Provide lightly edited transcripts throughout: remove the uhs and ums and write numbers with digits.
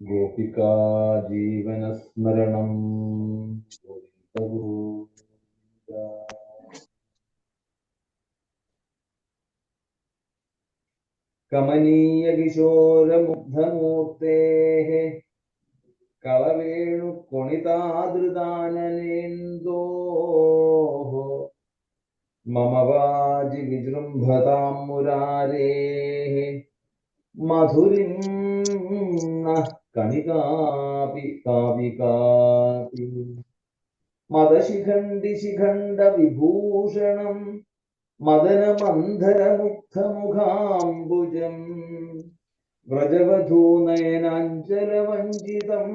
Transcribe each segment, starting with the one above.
ഗോപികാ ജീവനസ്മരണം കമനീയ കിശോരമുഗ്ധമൂർത്തേः കളവേണു കൊണിതാദൃതാനനേന്തോः മമ വാചി വിജൃംഭതാം മുരാരേः മധുരിം നഃ കണികാപി കാവികാപി മദശിഖണ്ഡി ശിഖണ്ഡ വിഭൂഷണം മദനമന്ധരമുഗ്ധമുഖാംബുജം വ്രജവധൂനയനാഞ്ചലവഞ്ചിതം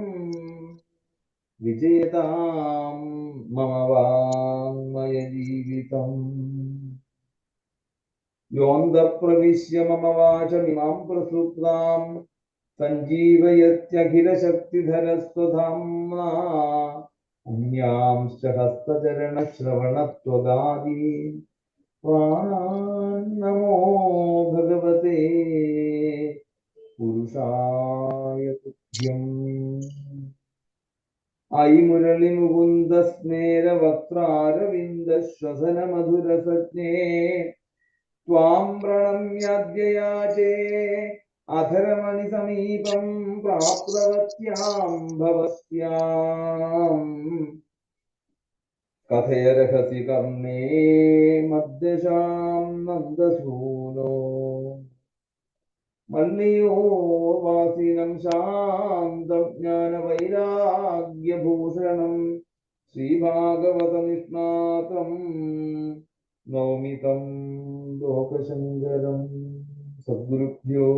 വിജയതാം മമ വാങ്മയ ജീവിതം യോന്തപ്രവിശ്യ മമ വാചമിമാം പ്രസുപ്താം സഞ്ജീവയത്യഖിലശക്തിധരസ്വധാംനാ അന്യാംശ്ച ഹസ്തചരണശ്രവണത്വഗാദീൻ പ്രാണാൻ നമോ ഭഗവതേ പുരുഷായ തുഭ്യം. ഐ മുരളി മുകുന്ദ സ്മേര വക്രാരവിന്ദ ശ്വസന മധുര സജ്ഞേ ത്വാം പ്രണമ്യാദ്യയാചേ അധരമണി സമീപം പ്രാപ്തവത്യാം ഭവത്യാം കഥയ രഹസി കർണേ മദ്ദശാം നന്ദസൂനോ മല്ലിയോ വാസിനം ശാന്തം ജ്ഞാനവൈരാഗ്യഭൂഷണം ശ്രീഭാഗവതനിഷ്ണാതം നൗമിതം ലോകശങ്കരം. സദ്ഗുരുഭ്യോ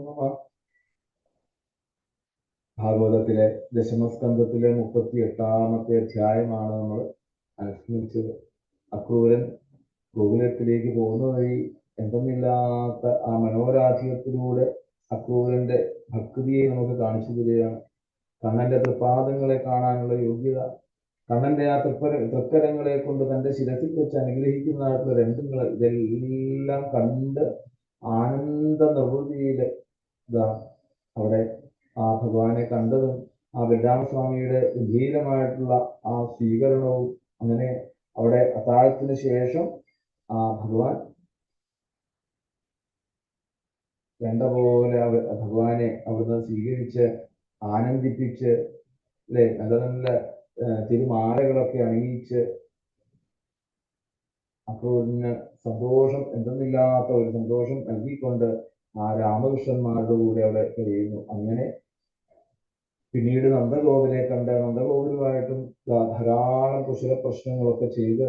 നമഃ. ഭാഗവതത്തിലെ ദശമസ്കന്ധത്തിലെ 38-ാമത്തെ അധ്യായമാണ് നമ്മൾ അനുസ്മരിച്ചത്. അക്രൂരൻ ഗോകുലത്തിലേക്ക് പോകുന്ന വഴി എന്തെന്നില്ലാത്ത ആ മനോരാധികത്തിലൂടെ അക്രൂരന്റെ ഭക്തിയെ നമുക്ക് കാണിച്ചു തരികയാണ്. കണ്ണന്റെ തൃപ്പാദങ്ങളെ കാണാനുള്ള യോഗ്യത, കണ്ണന്റെ ആ തൃക്കരങ്ങളെ കൊണ്ട് തന്റെ ശിരസിൽ വെച്ച് അനുഗ്രഹിക്കുന്നതായിട്ടുള്ള രംഗങ്ങൾ, ഇതെല്ലാം കണ്ട് ആനന്ദ നിർവൃതിയില് അവിടെ ആ ഭഗവാനെ കണ്ടതും ആ ബലരാമസ്വാമിയുടെ ഗംഭീരമായിട്ടുള്ള ആ സ്വീകരണവും, അങ്ങനെ അവിടെ അത്താഴത്തിന് ശേഷം ആ ഭഗവാൻ വേണ്ട പോലെ ഭഗവാനെ അവിടുന്ന് സ്വീകരിച്ച് ആനന്ദിപ്പിച്ച് അല്ലെ, നല്ല നല്ല തിരുമാലകളൊക്കെ അണിയിച്ച് അക്രൂരന് സന്തോഷം, എന്തെന്നില്ലാത്ത ഒരു സന്തോഷം നൽകിക്കൊണ്ട് ആ രാമകൃഷ്ണന്മാരുടെ കൂടെ അവിടെ കഴിയുന്നു. അങ്ങനെ പിന്നീട് നന്ദഗോപനെ കണ്ട് നന്ദഗോപരുമായിട്ടും ധാരാളം കുശല പ്രശ്നങ്ങളൊക്കെ ചെയ്ത്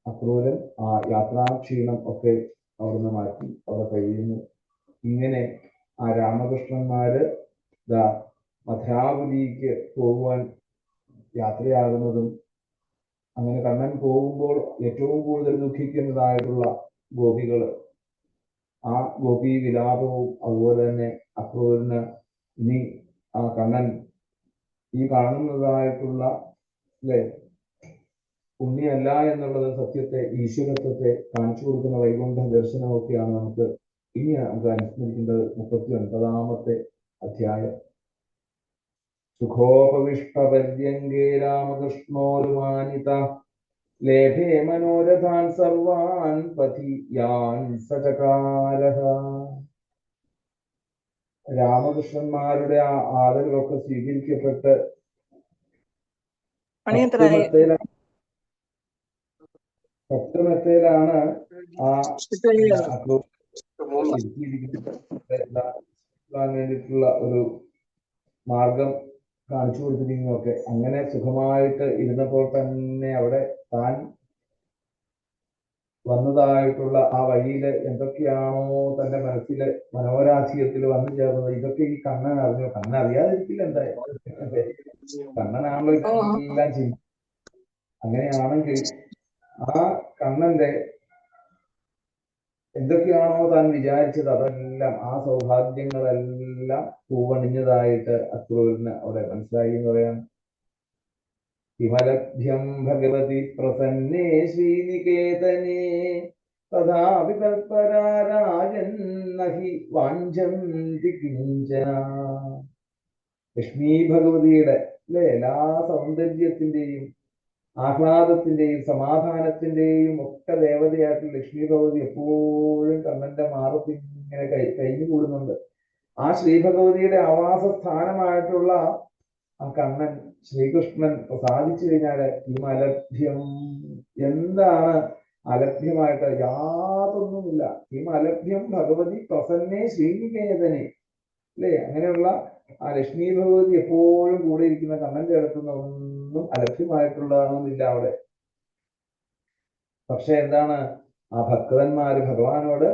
അക്രൂരൻ ആ യാത്രാക്ഷീണം ഒക്കെ അവിടുന്ന് മാറ്റി അവിടെ കഴിയുന്നു. ഇങ്ങനെ ആ രാമകൃഷ്ണന്മാര് മധുരാപുരിക്ക് പോകുവാൻ യാത്രയാകുന്നതും, അങ്ങനെ കണ്ണൻ പോകുമ്പോൾ ഏറ്റവും കൂടുതൽ ദുഃഖിക്കുന്നതായിട്ടുള്ള ഗോപികള്, ആ ഗോപി വിലാപവും അതുപോലെ തന്നെ അക്രൂരന് ഇനി ആ കണ്ണൻ ഈ കാണുന്നതായിട്ടുള്ള അല്ലെ ഉണ്ണിയല്ല എന്നുള്ളത് സത്യത്തെ, ഈശ്വരത്വത്തെ കാണിച്ചു കൊടുക്കുന്ന വൈകുണ്ഠ ദർശനമൊക്കെയാണ് നമുക്ക് ഇനി നമുക്ക് അനുസ്മരിക്കേണ്ടത്. 39-ാമത്തെ അധ്യായം. സുഖോപവിഷ്ടപര്യങ്കേ രാമകൃഷ്ണോരുമാനിത ലേഭേ മനോരഥാൻ സർവാൻ പതി യാൻ സചകാരഃ. രാമകൃഷ്ണന്മാരുടെ ആ ആദരവൊക്കെ സ്വീകരിക്കപ്പെട്ട് പട്ടുമെത്തയിലാണ് ആ വേണ്ടിയിട്ടുള്ള ഒരു മാർഗം കാണിച്ചു കൊടുത്തിരിക്കുന്നതൊക്കെ. അങ്ങനെ സുഖമായിട്ട് ഇരുന്നപ്പോൾ തന്നെ അവിടെ താൻ വന്നതായിട്ടുള്ള ആ വഴിയില് എന്തൊക്കെയാണോ തന്റെ മനസ്സില് മനോരാശിയത്തിൽ വന്നു ചേർന്നത്, ഇതൊക്കെ ഈ കണ്ണൻ അറിഞ്ഞു. കണ്ണൻ അറിയാതിരിക്കില്ല എന്തായാലും, കണ്ണനാണല്ലോ ഇതെല്ലാം ചെയ്യും. അങ്ങനെയാണെങ്കിൽ ആ കണ്ണന്റെ എന്തൊക്കെയാണോ താൻ വിചാരിച്ചത് അതെല്ലാം, ആ സൗഭാഗ്യങ്ങളെല്ലാം പൂവണിഞ്ഞതായിട്ട് അക്രൂരന് അവിടെ മനസ്സിലായി എന്ന് പറയാം. ഹിമലഭ്യം ഭഗവതി പ്രസന്നേ ശ്രീനികേതനേ തഥാപി തൽപരാരാജൻ നഹി വാഞ്ചന്തി കിഞ്ചന. ലക്ഷ്മി ഭഗവതിയുടെ അല്ലെ എല്ലാ സൗന്ദര്യത്തിന്റെയും ആഹ്ലാദത്തിന്റെയും സമാധാനത്തിന്റെയും ഒക്കെ ദേവതയായിട്ട് ലക്ഷ്മി ഭഗവതി എപ്പോഴും കണ്ണന്റെ മാറത്ത് ഇങ്ങനെ കഴിഞ്ഞു കൂടുന്നുണ്ട്. ആ ശ്രീഭഗവതിയുടെ ആവാസ സ്ഥാനമായിട്ടുള്ള ആ കണ്ണൻ ശ്രീകൃഷ്ണൻ പ്രസാദിച്ചു കഴിഞ്ഞാല് ഈ അലഭ്യം എന്താണ്? അലഭ്യമായിട്ട് യാതൊന്നുമില്ല. ഈ അലഭ്യം ഭഗവതി പ്രസന്നേ ശ്രീനികേതനെ അല്ലേ? അങ്ങനെയുള്ള ആ ലക്ഷ്മി ഭഗവതി എപ്പോഴും കൂടെ ഇരിക്കുന്ന കണ്ണന്റെ അടുത്തുനിന്ന് ഒന്നും അലഭ്യമായിട്ടുള്ളതാണെന്നില്ല അവിടെ. പക്ഷെ എന്താണ്? ആ ഭക്തന്മാര് ഭഗവാനോട്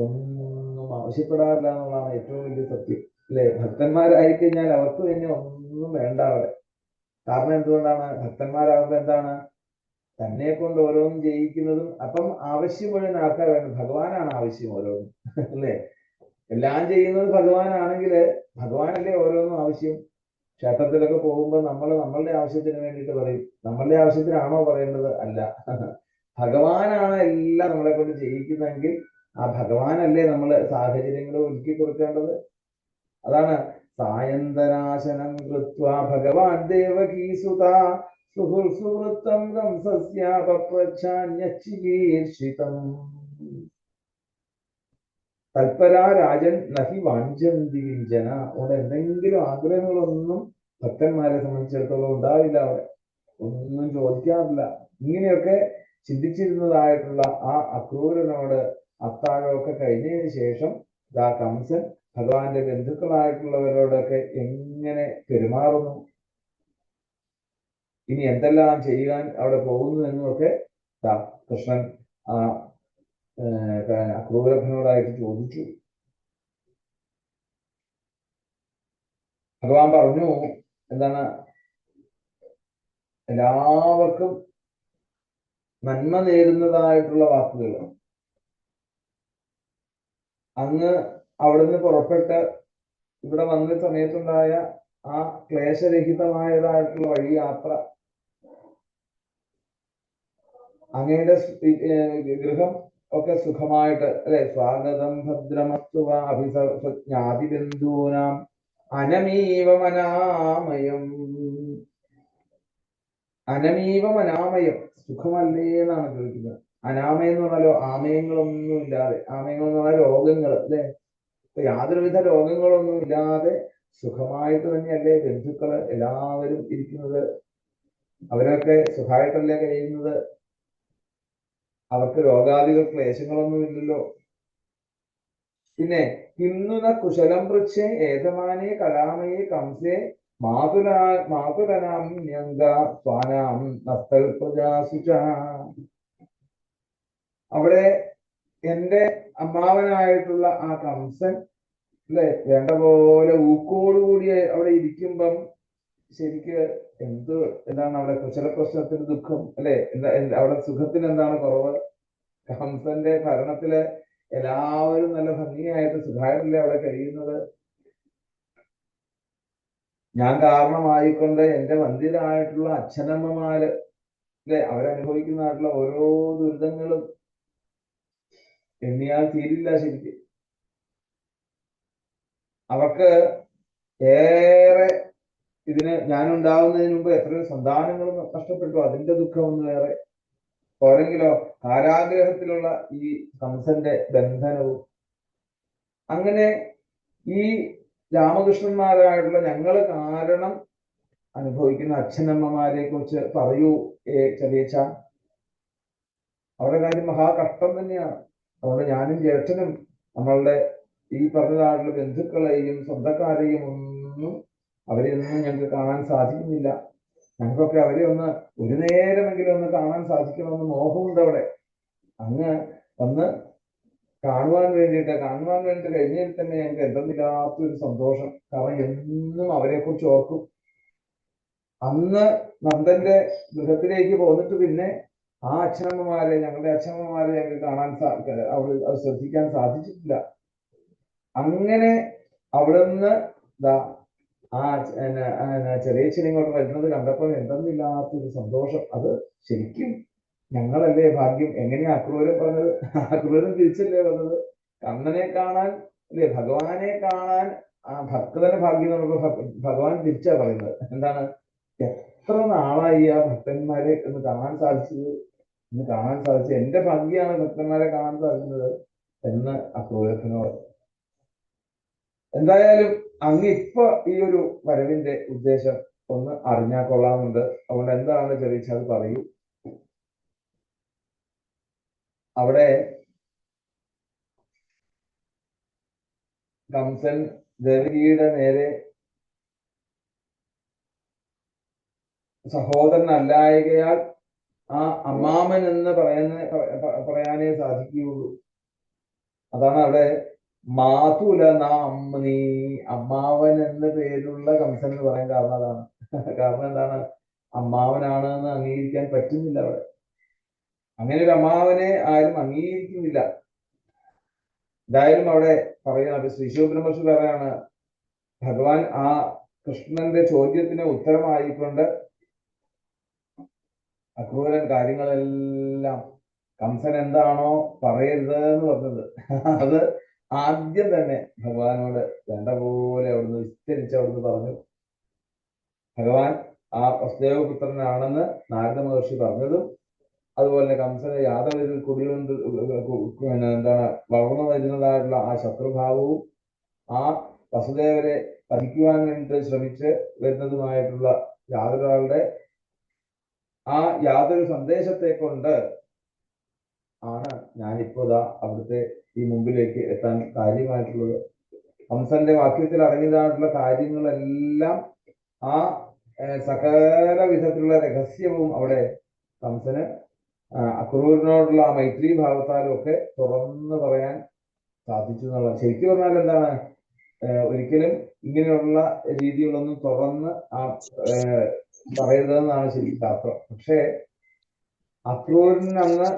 ഒന്നും ആവശ്യപ്പെടാറില്ല എന്നുള്ളതാണ് ഏറ്റവും വലിയ സത്യം അല്ലെ? ഭക്തന്മാരായിക്കഴിഞ്ഞാൽ അവർക്ക് തന്നെ ഒന്നും വേണ്ട അവിടെ. കാരണം എന്തുകൊണ്ടാണ്? ഭക്തന്മാരാകുമ്പോ എന്താണ്? തന്നെ കൊണ്ട് ഓരോന്നും ചെയ്യിക്കുന്നതും. അപ്പം ആവശ്യം മുഴുവൻ ആൾക്കാർ വേണം, ഭഗവാനാണ് ആവശ്യം ഓരോന്നും അല്ലേ? എല്ലാം ചെയ്യുന്നത് ഭഗവാനാണെങ്കിൽ ഭഗവാനല്ലേ ഓരോന്നും ആവശ്യം. ക്ഷേത്രത്തിലൊക്കെ പോകുമ്പോൾ നമ്മൾ നമ്മളുടെ ആവശ്യത്തിന് വേണ്ടിയിട്ട് പറയും. നമ്മളുടെ ആവശ്യത്തിനാണോ പറയേണ്ടത്? അല്ല, ഭഗവാനാണ് എല്ലാം നമ്മളെ കൊണ്ട് ചെയ്യിക്കുന്നതെങ്കിൽ ആ ഭഗവാനല്ലേ നമ്മള് സാഹചര്യങ്ങൾ ഒരുക്കി കൊടുക്കേണ്ടത്. അതാണ് സായന്തനാശനം കൃത്വാ ഭഗവാൻ ദേവകീസുത സുഹൃത്സുഹൃത്തം കംസസ്യാപപ്രച്ഛാന്യചികീർഷിതം തൽപരാ രാജൻ നഹി വാഞ്ചന്തി കിഞ്ചന. അവിടെ എന്തെങ്കിലും ആഗ്രഹങ്ങളൊന്നും ഭക്തന്മാരെ സംബന്ധിച്ചിടത്തോളം ഉണ്ടാവില്ല. അവിടെ ഒന്നും ചോദിക്കാറില്ല. ഇങ്ങനെയൊക്കെ ചിന്തിച്ചിരുന്നതായിട്ടുള്ള ആ അക്രൂരനോട് അത്താഴമൊക്കെ കഴിഞ്ഞതിന് ശേഷം ആ കംസൻ ഭഗവാന്റെ ബന്ധുക്കളായിട്ടുള്ളവരോടൊക്കെ എങ്ങനെ പെരുമാറുന്നു, ഇനി എന്തെല്ലാം ചെയ്യാൻ അവിടെ പോകുന്നു എന്നൊക്കെ കൃഷ്ണൻ ആ അക്രൂരഭനോടായിട്ട് ചോദിച്ചു. ഭഗവാൻ പറഞ്ഞു എന്താണ്? എല്ലാവർക്കും നന്മ നേരുന്നതായിട്ടുള്ള വാക്കുകൾ. അങ്ങ് അവിടുന്ന് പുറപ്പെട്ട് ഇവിടെ വന്ന സമയത്തുണ്ടായ ആ ക്ലേശരഹിതമായതായിട്ടുള്ള വഴി യാത്ര, അങ്ങയുടെ ഗൃഹം ഒക്കെ സുഖമായിട്ട് അല്ലെ? സ്വാഗതം ഭദ്രമസ്തു അഭിസജ്ഞാതിബന്ധൂനാം അനമീവമനാമയം. അനമീവമനാമയം സുഖമല്ലേ എന്നാണ് ചോദിക്കുന്നത്. അനാമയം എന്ന് പറഞ്ഞാലോ ആമയങ്ങളൊന്നും ഇല്ലാതെ. ആമയങ്ങൾ എന്ന് പറഞ്ഞാൽ രോഗങ്ങൾ അല്ലെ? ഇപ്പൊ യാതൊരുവിധ രോഗങ്ങളൊന്നും ഇല്ലാതെ സുഖമായിട്ട് തന്നെയല്ലേ ബന്ധുക്കള് എല്ലാവരും ഇരിക്കുന്നത്? അവരൊക്കെ സുഖമായിട്ടല്ലേ കഴിയുന്നത്? അവർക്ക് രോഗാദികൾ ക്ലേശങ്ങളൊന്നും ഇല്ലല്ലോ. പിന്നെ ഹിന്ദുന കുശലം പൃച്ഛേ ഏതമാനെ കലാമയെ കംസേ മാതുലനാം സ്വാനാം നസ്തൽ പ്രജാസുച. അവിടെ എന്റെ അമ്മാവനായിട്ടുള്ള ആ കംസൻ അല്ലെ വേണ്ട പോലെ ഊക്കോടുകൂടി അവിടെ ഇരിക്കുമ്പം ശരിക്ക് എന്താണ് അവിടെ കുശലപ്രശ്നത്തിന് ദുഃഖം അല്ലെ? അവിടെ സുഖത്തിന് എന്താണ് കുറവ്? കംസന്റെ ഭരണത്തില് എല്ലാവരും നല്ല ഭംഗിയായിട്ട് സുഖമായിട്ടല്ലേ അവിടെ കഴിയുന്നത്? ഞാൻ കാരണമായിക്കൊണ്ട് എന്റെ വന്ധ്യരായിട്ടുള്ള അച്ഛനമ്മമാര് അല്ലെ അവരനുഭവിക്കുന്നതായിട്ടുള്ള ഓരോ ദുരിതങ്ങളും എണ്ണിയാൽ തീരില്ല ശരിക്ക്. അവർക്ക് ഏറെ ഇതിന് ഞാനുണ്ടാവുന്നതിന് മുമ്പ് എത്രയോ സന്താനങ്ങളും നഷ്ടപ്പെട്ടു, അതിന്റെ ദുഃഖം ഒന്ന് വേറെ. പോരെങ്കിലോ കാരാഗ്രഹത്തിലുള്ള ഈ കംസന്റെ ബന്ധനവും. അങ്ങനെ ഈ രാമകൃഷ്ണന്മാരായിട്ടുള്ള ഞങ്ങള് കാരണം അനുഭവിക്കുന്ന അച്ഛനമ്മമാരെ കുറിച്ച് പറയൂ ചെറിയച്ച. അവരുടെ കാര്യം മഹാകഷ്ടം തന്നെയാണ്. അതുകൊണ്ട് ഞാനും ജ്യേഷ്ഠനും നമ്മളുടെ ഈ പറഞ്ഞതായിട്ടുള്ള ബന്ധുക്കളെയും സ്വന്തക്കാരെയും ഒന്നും അവരെയൊന്നും ഞങ്ങൾക്ക് കാണാൻ സാധിക്കുന്നില്ല. ഞങ്ങൾക്കൊക്കെ അവരെ ഒരു നേരമെങ്കിലും ഒന്ന് കാണാൻ സാധിക്കണമെന്ന് മോഹമുണ്ട് അവിടെ. അങ്ങ് ഒന്ന് കാണുവാൻ വേണ്ടിയിട്ട് കഴിഞ്ഞതിൽ തന്നെ ഞങ്ങൾക്ക് എന്തെന്നില്ലാത്തൊരു സന്തോഷം. കാരണം എന്നും അവരെ കുറിച്ച് ഓർക്കും. അന്ന് നന്ദന്റെ ഗൃഹത്തിലേക്ക് പോന്നിട്ട് പിന്നെ ആ അച്ഛനമ്മമാരെ ഞങ്ങളുടെ അച്ഛനമ്മമാരെ ഞങ്ങൾക്ക് കാണാൻ അവിടെ ശ്രദ്ധിക്കാൻ സാധിച്ചിട്ടില്ല. അങ്ങനെ അവിടുന്ന് ആ ചെറിയച്ഛൻ ഇങ്ങോട്ട് വരുന്നത് കണ്ടപ്പോൾ എന്തെന്നില്ലാത്തൊരു സന്തോഷം. അത് ശരിക്കും ഞങ്ങളല്ലേ ഭാഗ്യം. എങ്ങനെയാ അക്രൂരൻ പറഞ്ഞത്? അക്രൂരൻ തിരിച്ചല്ലേ പറഞ്ഞത്? കണ്ണനെ കാണാൻ അല്ലേ, ഭഗവാനെ കാണാൻ ആ ഭക്തന് ഭാഗ്യം നമുക്ക് ഭഗവാൻ തിരിച്ചാ പറയുന്നത്. എന്താണ്? എത്ര നാളായി ആ ഭക്തന്മാരെ ഒന്ന് കാണാൻ സാധിച്ചത്, ഇന്ന് കാണാൻ സാധിച്ചത് എന്റെ ഭാഗ്യമാണ് ഭക്തന്മാരെ കാണാൻ സാധിക്കുന്നത് എന്ന് അക്രൂരത്തിനോട്. എന്തായാലും അങ്ങ് ഇപ്പൊ ഈ ഒരു വരവിന്റെ ഉദ്ദേശം ഒന്ന് അറിഞ്ഞാൽ കൊള്ളാമെന്നുണ്ട്. അതുകൊണ്ട് എന്താണ് ചോദിച്ചാൽ അത് പറയൂ. അവിടെ കംസൻ ദേവകിയുടെ നേരെ സഹോദരനല്ലായകയാൽ ആ അമ്മാമൻ എന്ന് പറയാനേ സാധിക്കുകയുള്ളൂ. അതാണ് അവിടെ മാതുല നാംനി, അമ്മാവൻ എന്ന പേരുള്ള കംസൻ എന്ന് പറയാൻ കാരണം അതാണ്. കാരണം എന്താണ്? അമ്മാവനാണ് എന്ന് അംഗീകരിക്കാൻ പറ്റുന്നില്ല അവിടെ. അങ്ങനെ ഒരു അമ്മാവനെ ആരും അംഗീകരിക്കുന്നില്ല. എന്തായാലും അവിടെ പറയുന്നത് ശ്രീശുബ്രഹ്മർഷി പറയാണ്, ഭഗവാൻ ആ കൃഷ്ണന്റെ ചോദ്യത്തിന് ഉത്തരമായിക്കൊണ്ട് അക്രൂരൻ കാര്യങ്ങളെല്ലാം കംസൻ എന്താണോ പറയരുത് എന്ന് പറഞ്ഞത് അത് ആദ്യം തന്നെ ഭഗവാനോട് വേണ്ട പോലെ അവിടുന്ന് വിസ്തരിച്ച് അവിടുന്ന് പറഞ്ഞു. ഭഗവാൻ ആ വസുദേവപുത്രനാണെന്ന് നാരദ മഹർഷി പറഞ്ഞതും, അതുപോലെ കംസന് യാദവരിൽ കുടികൊണ്ട് എന്താണ് വളർന്നു വരുന്നതായിട്ടുള്ള ആ ശത്രുഭാവവും ആ വസുദേവരെ വധിക്കുവാൻ വേണ്ടിയിട്ട് ശ്രമിച്ച് വരുന്നതുമായിട്ടുള്ള യാതൊരാളുടെ ആ യാതൊരു സന്ദേശത്തെ കൊണ്ട് ആണ് ഞാനിപ്പോ അവിടുത്തെ ഈ മുമ്പിലേക്ക് എത്താൻ കാര്യമായിട്ടുള്ളത്. കംസന്റെ വാക്യത്തിൽ അടങ്ങിയതായിട്ടുള്ള കാര്യങ്ങളെല്ലാം ആ സകല വിധത്തിലുള്ള രഹസ്യവും അവിടെ കംസന് അക്രൂരനോടുള്ള ആ മൈത്രി ഭാവത്താലും ഒക്കെ തുറന്നു പറയാൻ സാധിച്ചു എന്നുള്ളത്. ശരിക്കും പറഞ്ഞാൽ എന്താണ്, ഒരിക്കലും ഇങ്ങനെയുള്ള രീതികളൊന്നും തുറന്ന് ആ പറയരുതെന്നാണ് ശരിക്കും ശാസ്ത്രം. പക്ഷേ അക്രൂരൻ അന്ന്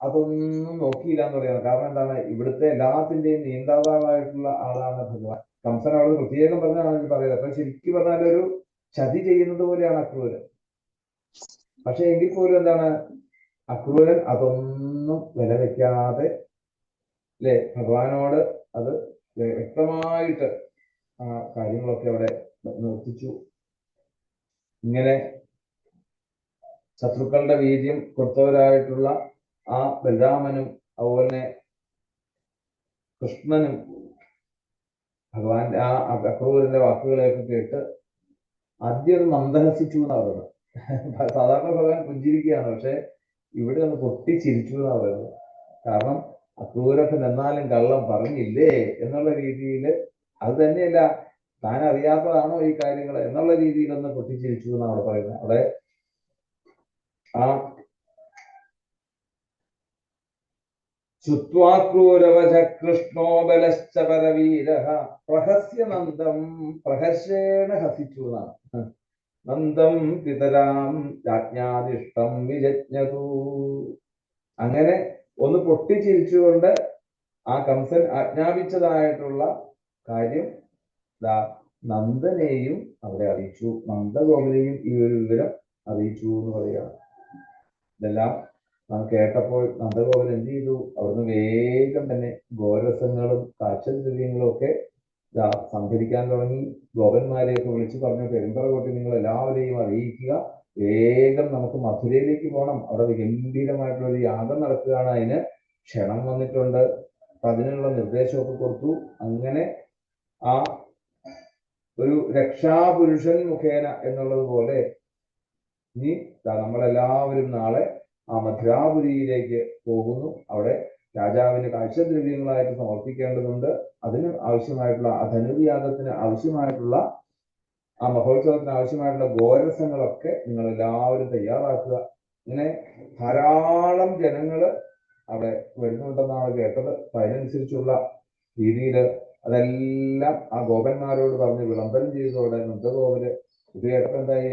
അതൊന്നും നോക്കിയില്ല എന്ന് പറയുന്നത്. കാരണം എന്താണ്, ഇവിടുത്തെ എല്ലാത്തിന്റെയും നിയന്ത്രാതാവായിട്ടുള്ള ആളാണ് ഭഗവാൻ. കംസൻ അവിടെ പ്രത്യേകം പറഞ്ഞാണ് പറയുന്നത്. അപ്പൊ ശരിക്കും പറഞ്ഞാൽ ഒരു ചതി ചെയ്യുന്നത് പോലെയാണ് അക്രൂരൻ. പക്ഷെ എങ്കിൽ പോലും എന്താണ്, അക്രൂരൻ അതൊന്നും വില വെക്കാതെ അല്ലെ ഭഗവാനോട് അത് വ്യക്തമായിട്ട് ആ കാര്യങ്ങളൊക്കെ അവിടെ നിർത്തിച്ചു. ഇങ്ങനെ ശത്രുക്കളുടെ വീര്യം കൊടുത്തവരായിട്ടുള്ള ആ ബലരാമനും അതുപോലെ കൃഷ്ണനും ഭഗവാന്റെ ആ അക്രൂരന്റെ വാക്കുകളെയൊക്കെ കേട്ട് ആദ്യം മന്ദഹസിച്ചു എന്നാ പറയുന്നത്. സാധാരണ ഭഗവാൻ പുഞ്ചിരിക്കുകയാണ്, പക്ഷെ ഇവിടെ ഒന്ന് പൊട്ടിച്ചിരിച്ചു എന്നാ പറയുന്നത്. കാരണം അക്രൂരപ്പൻ എന്നാലും കള്ളം പറഞ്ഞില്ലേ എന്നുള്ള രീതിയിൽ, അത് തന്നെയല്ല താൻ അറിയാത്തതാണോ ഈ കാര്യങ്ങൾ എന്നുള്ള രീതിയിലൊന്ന് പൊട്ടിച്ചിരിച്ചു എന്നാണ് അവിടെ പറയുന്നത്. അവിടെ ആ ശ്രുത്വാക്രൂരവച കൃഷ്ണോ ബലശ്ച പരവീരഃ പ്രഹസ്യ നന്ദം, പ്രഹർഷേണ ഹസിച്ചു എന്നാണ്. നന്ദം പിതരാം രാജ്ഞാദിഷ്ടം വിജജ്ഞതു. അങ്ങനെ ഒന്ന് പൊട്ടിച്ചിരിച്ചുകൊണ്ട് ആ കംസൻ ആജ്ഞാപിച്ചതായിട്ടുള്ള കാര്യം നന്ദനെയും അവിടെ അറിയിച്ചു, നന്ദഗോപനെയും ഈ ഒരു വിവരം അറിയിച്ചു എന്ന് പറയുകയാണ്. ഇതെല്ലാം കേട്ടപ്പോൾ നന്ദഗോപൻ എന്ത് ചെയ്തു? അവിടുന്ന് വേഗം തന്നെ ഗോരസങ്ങളും കാഴ്ചദ്രവ്യങ്ങളും ഒക്കെ സംഭരിക്കാൻ തുടങ്ങി. ഗോപന്മാരെയൊക്കെ വിളിച്ചു പറഞ്ഞു, പെരുമ്പറ കൊട്ടി നിങ്ങൾ എല്ലാവരെയും അറിയിക്കുക, വേഗം നമുക്ക് മധുരയിലേക്ക് പോകണം, അവിടെ ഗംഭീരമായിട്ടുള്ള ഒരു യാഗം നടക്കുകയാണ്, അതിന് ക്ഷണം വന്നിട്ടുണ്ട്. അപ്പൊ അതിനുള്ള നിർദ്ദേശമൊക്കെ കൊടുത്തു. അങ്ങനെ ആ ഒരു രക്ഷാപുരുഷൻ മുഖേന എന്നുള്ളത് പോലെ ഇനി നമ്മളെല്ലാവരും നാളെ ആ മധുരാപുരിയിലേക്ക് പോകുന്നു. അവിടെ രാജാവിന് കാഴ്ചദ്രവ്യങ്ങളായിട്ട് സമർപ്പിക്കേണ്ടതുണ്ട്. അതിന് ആവശ്യമായിട്ടുള്ള ആ ധനുര്യാഗത്തിന് ആവശ്യമായിട്ടുള്ള ആ മഹോത്സവത്തിന് ആവശ്യമായിട്ടുള്ള ഗോരസങ്ങളൊക്കെ നിങ്ങൾ എല്ലാവരും തയ്യാറാക്കുക. ഇങ്ങനെ ധാരാളം ജനങ്ങള് അവിടെ വരുന്നുണ്ടെന്നാണ് കേട്ടത്. അപ്പൊ അതിനനുസരിച്ചുള്ള രീതിയിൽ അതെല്ലാം ആ ഗോപന്മാരോട് പറഞ്ഞ് വിളംബരം ചെയ്തതോടെ നന്ദഗോപര് ഇത് കേട്ടപ്പോൾ എന്തായി,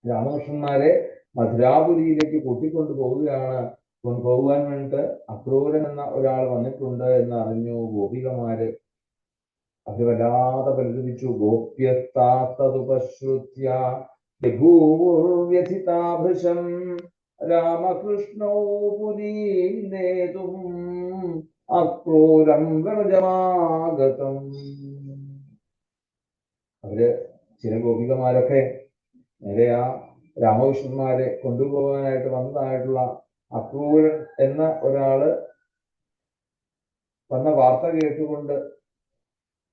രാമകൃഷ്ണന്മാരെ മധുരാപുരിയിലേക്ക് കൂട്ടിക്കൊണ്ടു പോവുകയാണ്. കൊണ്ടുപോകുവാൻ വേണ്ടിയിട്ട് അക്രൂരൻ എന്ന ഒരാൾ വന്നിട്ടുണ്ട് എന്ന് അറിഞ്ഞു ഗോപികമാര്. അത് വല്ലാതെ പരിതപിച്ചു. ഗോപ്യസ്താത്തതുപശ്രുത്യ വിഭൂവ്യഥിതാഭൃശം രാമകൃഷ്ണോ പുരീം നേതും അക്രൂരം വ്രജമാഗതം. അവര് ചില ഗോപികമാരൊക്കെ നേരെ ആ രാമകൃഷ്ണന്മാരെ കൊണ്ടുപോകാനായിട്ട് വന്നതായിട്ടുള്ള അക്രൂരൻ എന്ന ഒരാള് വന്ന വാർത്ത കേട്ടുകൊണ്ട്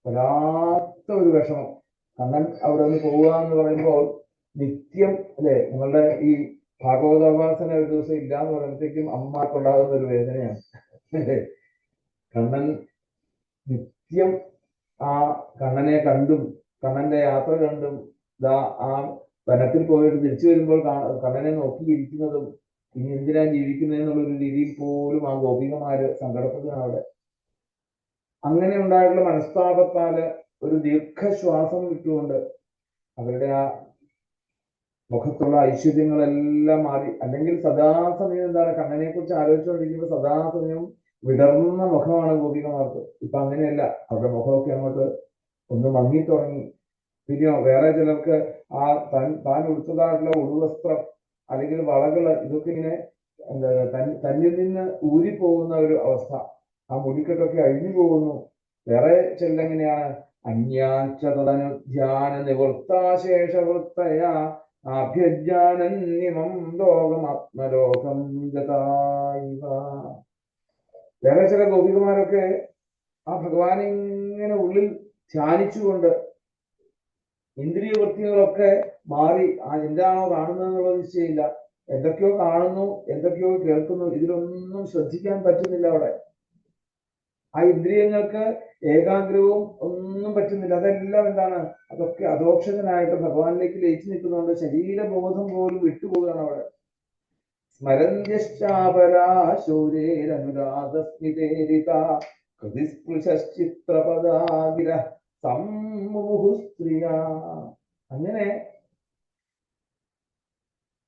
വല്ലാത്ത ഒരു വിഷമം. കണ്ണൻ അവിടെ നിന്ന് പോവുക എന്ന് പറയുമ്പോൾ നിത്യം അല്ലെ, നിങ്ങളുടെ ഈ ഭാഗവതോപാസന ഒരു ദിവസം ഇല്ല എന്ന് പറയുമ്പോഴത്തേക്കും അമ്മമാർക്കുണ്ടാകുന്ന ഒരു വേദനയാണ്. കണ്ണൻ നിത്യം ആ കണ്ണനെ കണ്ടും കണ്ണന്റെ യാത്ര കണ്ടും ആ വനത്തിൽ പോയിട്ട് തിരിച്ചു വരുമ്പോൾ കണ്ണനെ നോക്കിയിരിക്കുന്നതും ഇനി എന്തിനാ ജീവിക്കുന്നതെന്നുള്ളൊരു രീതിയിൽ പോലും ആ ഗോപികമാര് സങ്കടപ്പെടുകയാണ് അവിടെ. അങ്ങനെ ഉണ്ടായിട്ടുള്ള മനസ്താപത്താല് ഒരു ദീർഘശ്വാസം വിട്ടുകൊണ്ട് അവരുടെ ആ മുഖത്തുള്ള ഐശ്വര്യങ്ങളെല്ലാം മാറി. അല്ലെങ്കിൽ സദാസമയം എന്താണ് കണ്ണനെ കുറിച്ച് ആലോചിച്ചുകൊണ്ടിരിക്കുമ്പോൾ സദാസമയം വിടർന്ന മുഖമാണ് ഗോപികമാർക്ക്. ഇപ്പൊ അങ്ങനെയല്ല, അവരുടെ മുഖമൊക്കെ അങ്ങോട്ട് ഒന്ന് മങ്ങി തുടങ്ങി. പിന്നെയോ വേറെ ചിലർക്ക് ആ താൻ ഉടുത്തതായിട്ടുള്ള ഉടുവസ്ത്രം അല്ലെങ്കിൽ വളകള് ഇതൊക്കെ ഇങ്ങനെ തന്നിൽ നിന്ന് ഊരിപ്പോകുന്ന ഒരു അവസ്ഥ. ആ മുടിക്കെട്ടൊക്കെ അഴിഞ്ഞു പോകുന്നു. വേറെ ചിലരെങ്ങനെയാണ് അന്യാചതനുധ്യാന നിവൃത്താശേഷവൃത്തയാ ആഭ്യജാനന്യമം ലോകം ആത്മലോകം ഗതായിവ. വേറെ ചില ഗോപികമാരൊക്കെ ആ ഭഗവാനെ ഇങ്ങനെ ഉള്ളിൽ ധ്യാനിച്ചുകൊണ്ട് ഇന്ദ്രിയ വൃത്തികളൊക്കെ മാറി എന്താണോ കാണുന്നത് എന്നുള്ളത് നിശ്ചയമില്ല. എന്തൊക്കെയോ കാണുന്നു, എന്തൊക്കെയോ കേൾക്കുന്നു, ഇതിലൊന്നും ശ്രദ്ധിക്കാൻ പറ്റുന്നില്ല. അവിടെ ആ ഇന്ദ്രിയങ്ങൾക്ക് ഏകാഗ്രവും ഒന്നും പറ്റുന്നില്ല. അതെല്ലാം എന്താണ്, അതൊക്കെ അധോക്ഷജനായിട്ട് ഭഗവാനിലേക്ക് ലയിച്ചു നിൽക്കുന്നതുകൊണ്ട് ശരീരബോധം പോലും വിട്ടുപോകുകയാണ് അവിടെ. സ്മരന്യശ്ചാപരാശൂരേരനുരാഗസ്മിതേരിത കൃതിസ്പൃശിത്രപദാഗിര സമ്മുഹുസ്ത്രിയ. അങ്ങനെ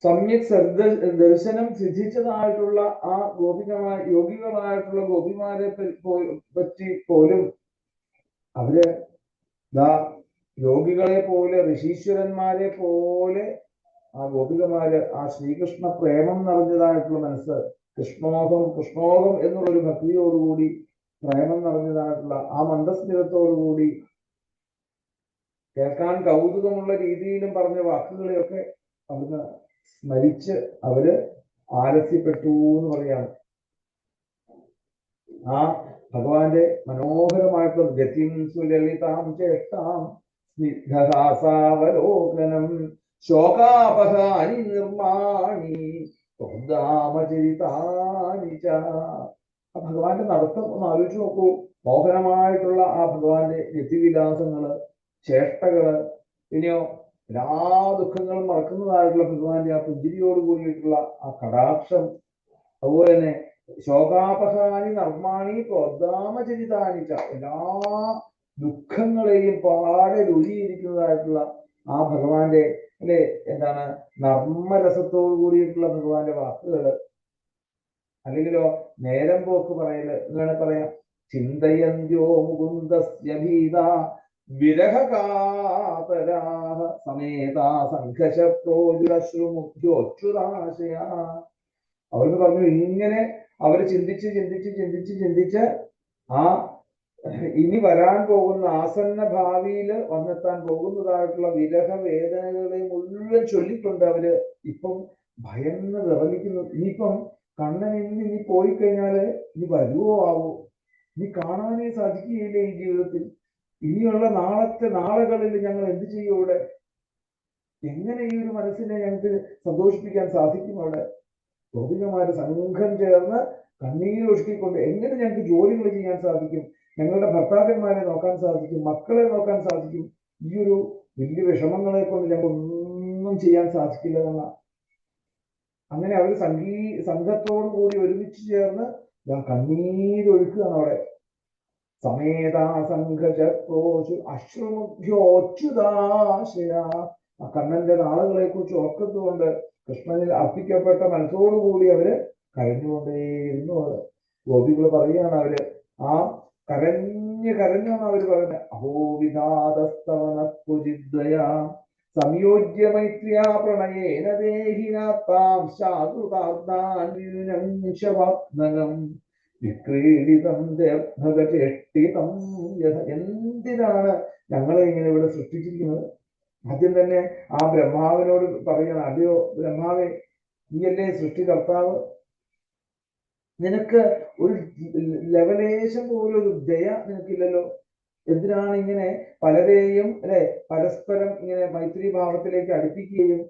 സമ്യക് ദർശനം സിദ്ധിച്ചതായിട്ടുള്ള ആ യോഗികളായിട്ടുള്ള ഗോപിമാരെ പറ്റി പോലും അവര് യോഗികളെ പോലെ ഋഷീശ്വരന്മാരെ പോലെ ആ ഗോപികമാര് ആ ശ്രീകൃഷ്ണ പ്രേമം നിറഞ്ഞതായിട്ടുള്ള മനസ്സ്, കൃഷ്ണോകം എന്നുള്ളൊരു ഭക്തിയോടുകൂടി പ്രേമം നിറഞ്ഞതായിട്ടുള്ള ആ മന്ദസ്മിതത്തോടുകൂടി കേൾക്കാൻ കൗതുകമുള്ള രീതിയിലും പറഞ്ഞ വാക്കുകളെയൊക്കെ അവിടുന്ന് സ്മരിച്ച് അവര് ആലസ്യപ്പെട്ടു എന്ന് പറയാണ്. ആ ഭഗവാന്റെ മനോഹരമായിട്ടുള്ള ഗതിം സുലളിതാം ചേഷ്ടാം സ്നിഗ്ധഹാസാവലോകനം ശോകാപഹാനി നിർമ്മാണി ോദാമചരിതാനി ച. ആ ഭഗവാന്റെ നടത്തം ഒന്ന് ആലോചിച്ച് നോക്കൂ. മോഹനമായിട്ടുള്ള ആ ഭഗവാന്റെ ഗതിവിലാസങ്ങള്, ചേഷ്ടകള്, പിന്നെയോ എല്ലാ ദുഃഖങ്ങളും മറക്കുന്നതായിട്ടുള്ള ഭഗവാന്റെ ആ പുഞ്ചിരിയോട് കൂടിയിട്ടുള്ള ആ കടാക്ഷം, അതുപോലെ തന്നെ ശോകാപഹാനി നർമ്മാണി പ്രോദ്ധാമചരിതാനിച്ച, എല്ലാ ദുഃഖങ്ങളെയും പാടെ രുചിയിരിക്കുന്നതായിട്ടുള്ള ആ ഭഗവാന്റെ അല്ലെ എന്താണ് നർമ്മരസത്തോടു കൂടിയിട്ടുള്ള ഭഗവാന്റെ വാക്കുകള്. അല്ലെങ്കിലോ നേരം പോക്ക് പറയല് എന്ന് വേണേ പറയാം. ചിന്തയന്ത്യോ മുകുന്ദസ്യ ഭീത വിരഹകാതരാഹ സമേതാ സംഘശപ്രോജുരശ്രുമുഖ്യോച്യുതാശയ. അവർക്ക് പറഞ്ഞു ഇങ്ങനെ അവര് ചിന്തിച്ച് ആ ഇനി വരാൻ പോകുന്ന ആസന്ന ഭാവിയിൽ വന്നെത്താൻ പോകുന്നതായിട്ടുള്ള വിരഹ വേദനകളെ മുഴുവൻ ചൊല്ലിക്കൊണ്ട് അവര് ഇപ്പം ഭയന്ന് വിറലിക്കുന്നു. ഇനിയിപ്പം കണ്ണൻ ഇനി പോയി കഴിഞ്ഞാല് ഇനി വരുവോ ആവോ, ഇനി കാണാനേ സാധിക്കുകയില്ല ഈ ജീവിതത്തിൽ. ഇനിയുള്ള നാളുകളിൽ ഞങ്ങൾ എന്ത് ചെയ്യും? ഇവിടെ എങ്ങനെ ഈ ഒരു മനസ്സിനെ ഞങ്ങൾക്ക് സന്തോഷിപ്പിക്കാൻ സാധിക്കും? അവിടെ ഗോപികമാര് സംഘം ചേർന്ന് കണ്ണീരൊഴുക്കിക്കൊണ്ട് എങ്ങനെ ഞങ്ങൾക്ക് ജോലികൾ ചെയ്യാൻ സാധിക്കും? ഞങ്ങളുടെ ഭർത്താക്കന്മാരെ നോക്കാൻ സാധിക്കും, മക്കളെ നോക്കാൻ സാധിക്കും? ഈ ഒരു വലിയ വിഷമങ്ങളെ കൊണ്ട് ഞങ്ങൾക്ക് ഒന്നും ചെയ്യാൻ സാധിക്കില്ല എന്ന അങ്ങനെ അവർ സംഘത്തോടു കൂടി ഒരുമിച്ച് ചേർന്ന് കണ്ണീരൊഴുക്കുകയാണ് അവിടെ. സമേതാ സംഘചക്രോഷു അശ്രുമുഖ്യോച്യുതാശയ. ആ കണ്ണന്റെ നാളുകളെ കുറിച്ച് ഓർക്കുന്നതുകൊണ്ട് കൃഷ്ണനിൽ അർപ്പിക്കപ്പെട്ട മനസ്സോടുകൂടി അവര് കരഞ്ഞുകൊണ്ടേയിരുന്നു. ഗോപികള് പറയുകയാണ്, അവര് ആ കരഞ്ഞാണ് അവര് പറയുന്നത്. അഹോ വിധാതസ്തവന കുജിദ്വയ സംയോജ്യ മൈത്രിയാ പ്രണയേന ദേഹിനാത്താം ശാതുകാർദ്ധാന്വിനംശവാത്മകം വിക്രീഡിതം ദീർഘചേഷ്ടിതം എന്തിനാണ് ഞങ്ങളെ ഇങ്ങനെ ഇവിടെ സൃഷ്ടിച്ചിരിക്കുന്നത്? ആദ്യം തന്നെ ആ ബ്രഹ്മാവിനോട് പറയണം, അല്ലയോ ബ്രഹ്മാവേ, നീയല്ലേ സൃഷ്ടികർത്താവ്, നിനക്ക് ഒരു ലവലേശം പോലൊരു ദയ നിനക്കില്ലല്ലോ. എന്തിനാണ് ഇങ്ങനെ പലരെയും അല്ലെ പരസ്പരം ഇങ്ങനെ മൈത്രി ഭാവത്തിലേക്ക് അടുപ്പിക്കുകയും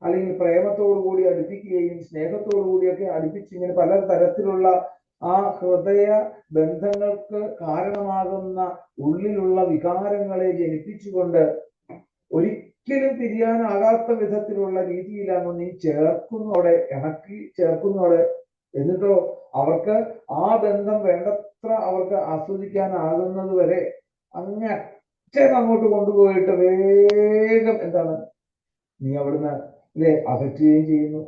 അല്ലെങ്കിൽ പ്രേമത്തോടു കൂടി അടുപ്പിക്കുകയും സ്നേഹത്തോടു കൂടിയൊക്കെ അടുപ്പിച്ച് ഇങ്ങനെ പല തരത്തിലുള്ള ആ ഹൃദയ ബന്ധങ്ങൾക്ക് കാരണമാകുന്ന ഉള്ളിലുള്ള വികാരങ്ങളെ ജനിപ്പിച്ചുകൊണ്ട് ഒരിക്കലും തിരിയാനാകാത്ത വിധത്തിലുള്ള രീതിയിലാണ് നീ ചേർക്കുന്നോടെ, ഇണക്കി ചേർക്കുന്നോടെ. എന്നിട്ടോ അവർക്ക് ആ ബന്ധം വേണ്ടത്ര അവർക്ക് ആസ്വദിക്കാനാകുന്നത് വരെ അങ്ങേറ്റം അങ്ങോട്ട് കൊണ്ടുപോയിട്ട് വേഗം എന്താണ് നീ അവിടുന്ന് അല്ലെ അകറ്റുകയും ചെയ്യുന്നു.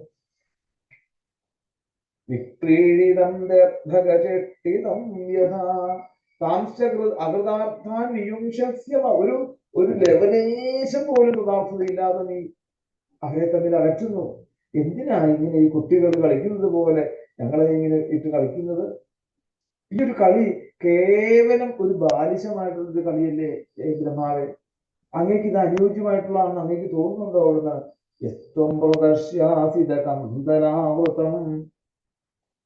വിക്രീഡിതം ദീർഘചേഷ്ടിതം യഥാ അകൃതാർത്ഥാൻ വിയുംശസ്യ ഒരു ലവലേശം പോലും കൃതാർത്ഥതയില്ലാതെ നീ അവരെ തമ്മിൽ അകറ്റുന്നു. എന്തിനാണ് ഇങ്ങനെ ഈ കുട്ടികൾ കളിക്കുന്നത് പോലെ ഞങ്ങളെ ഇങ്ങനെ ഇട്ട് കളിക്കുന്നത്? ഈ ഒരു കളി കേവലം ഒരു ബാലിശമായിട്ടുള്ളൊരു കളിയല്ലേ ബ്രഹ്മാവേ? അങ്ങേക്ക് ഇത് അനുയോജ്യമായിട്ടുള്ളതാണെന്ന് അങ്ങേക്ക് തോന്നുന്നുണ്ടോ? അവിടുന്ന് യസ്ത്വം പ്രദർശ്യാസിത കന്ദനാവൃതം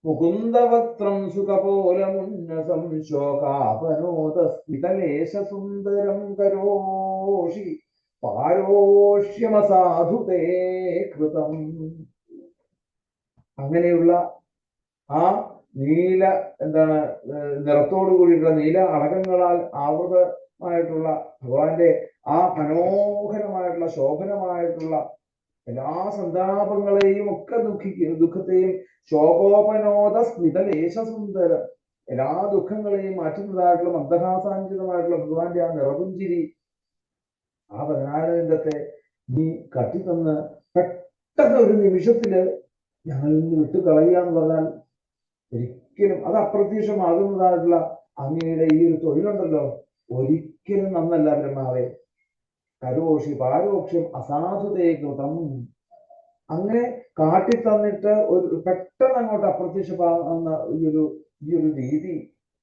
മുകുന്ദവക്ത്രം സുഖപോലമുന്നസം ശോകാപനോദസ്മിതലേശ സുന്ദരം കരോഷി പാരോഷ്യമസാധുതേ കൃതം. അങ്ങനെയുള്ള ആ നീല എന്താണ് നിറത്തോടു കൂടിയിട്ടുള്ള നീല അടകങ്ങളാൽ ആവൃതമായിട്ടുള്ള ഭഗവാന്റെ ആ മനോഹരമായിട്ടുള്ള ശോഭനമായിട്ടുള്ള എല്ലാ സന്താപങ്ങളെയും ഒക്കെ ദുഃഖത്തെയും ശോകോപനോദ സ്മിതലേശ സുന്ദരം എല്ലാ ദുഃഖങ്ങളെയും മാറ്റുന്നതായിട്ടുള്ള മന്ദഹാസാഞ്ചിതമായിട്ടുള്ള ഭഗവാന്റെ ആ നിറപുഞ്ചിരി, ആ 14 നീ കട്ടിത്തന്ന് പെട്ടെന്ന് ഒരു നിമിഷത്തില് ഞങ്ങളിൽ നിന്ന് വിട്ടു കളയുക എന്ന് പറഞ്ഞാൽ ഒരിക്കലും അത് അപ്രത്യക്ഷമാകുന്നതായിട്ടുള്ള അങ്ങയുടെ ഈ ഒരു തൊഴിലുണ്ടല്ലോ, ഒരിക്കലും നന്നല്ല ബ്രഹ്മാവേ. കരോഷി പാരോക്ഷ്യം അസാധുതേ കൃതം. അങ്ങനെ കാട്ടിത്തന്നിട്ട് ഒരു പെട്ടെന്ന് അങ്ങോട്ട് അപ്രത്യക്ഷമാകുന്ന ഈ ഒരു രീതി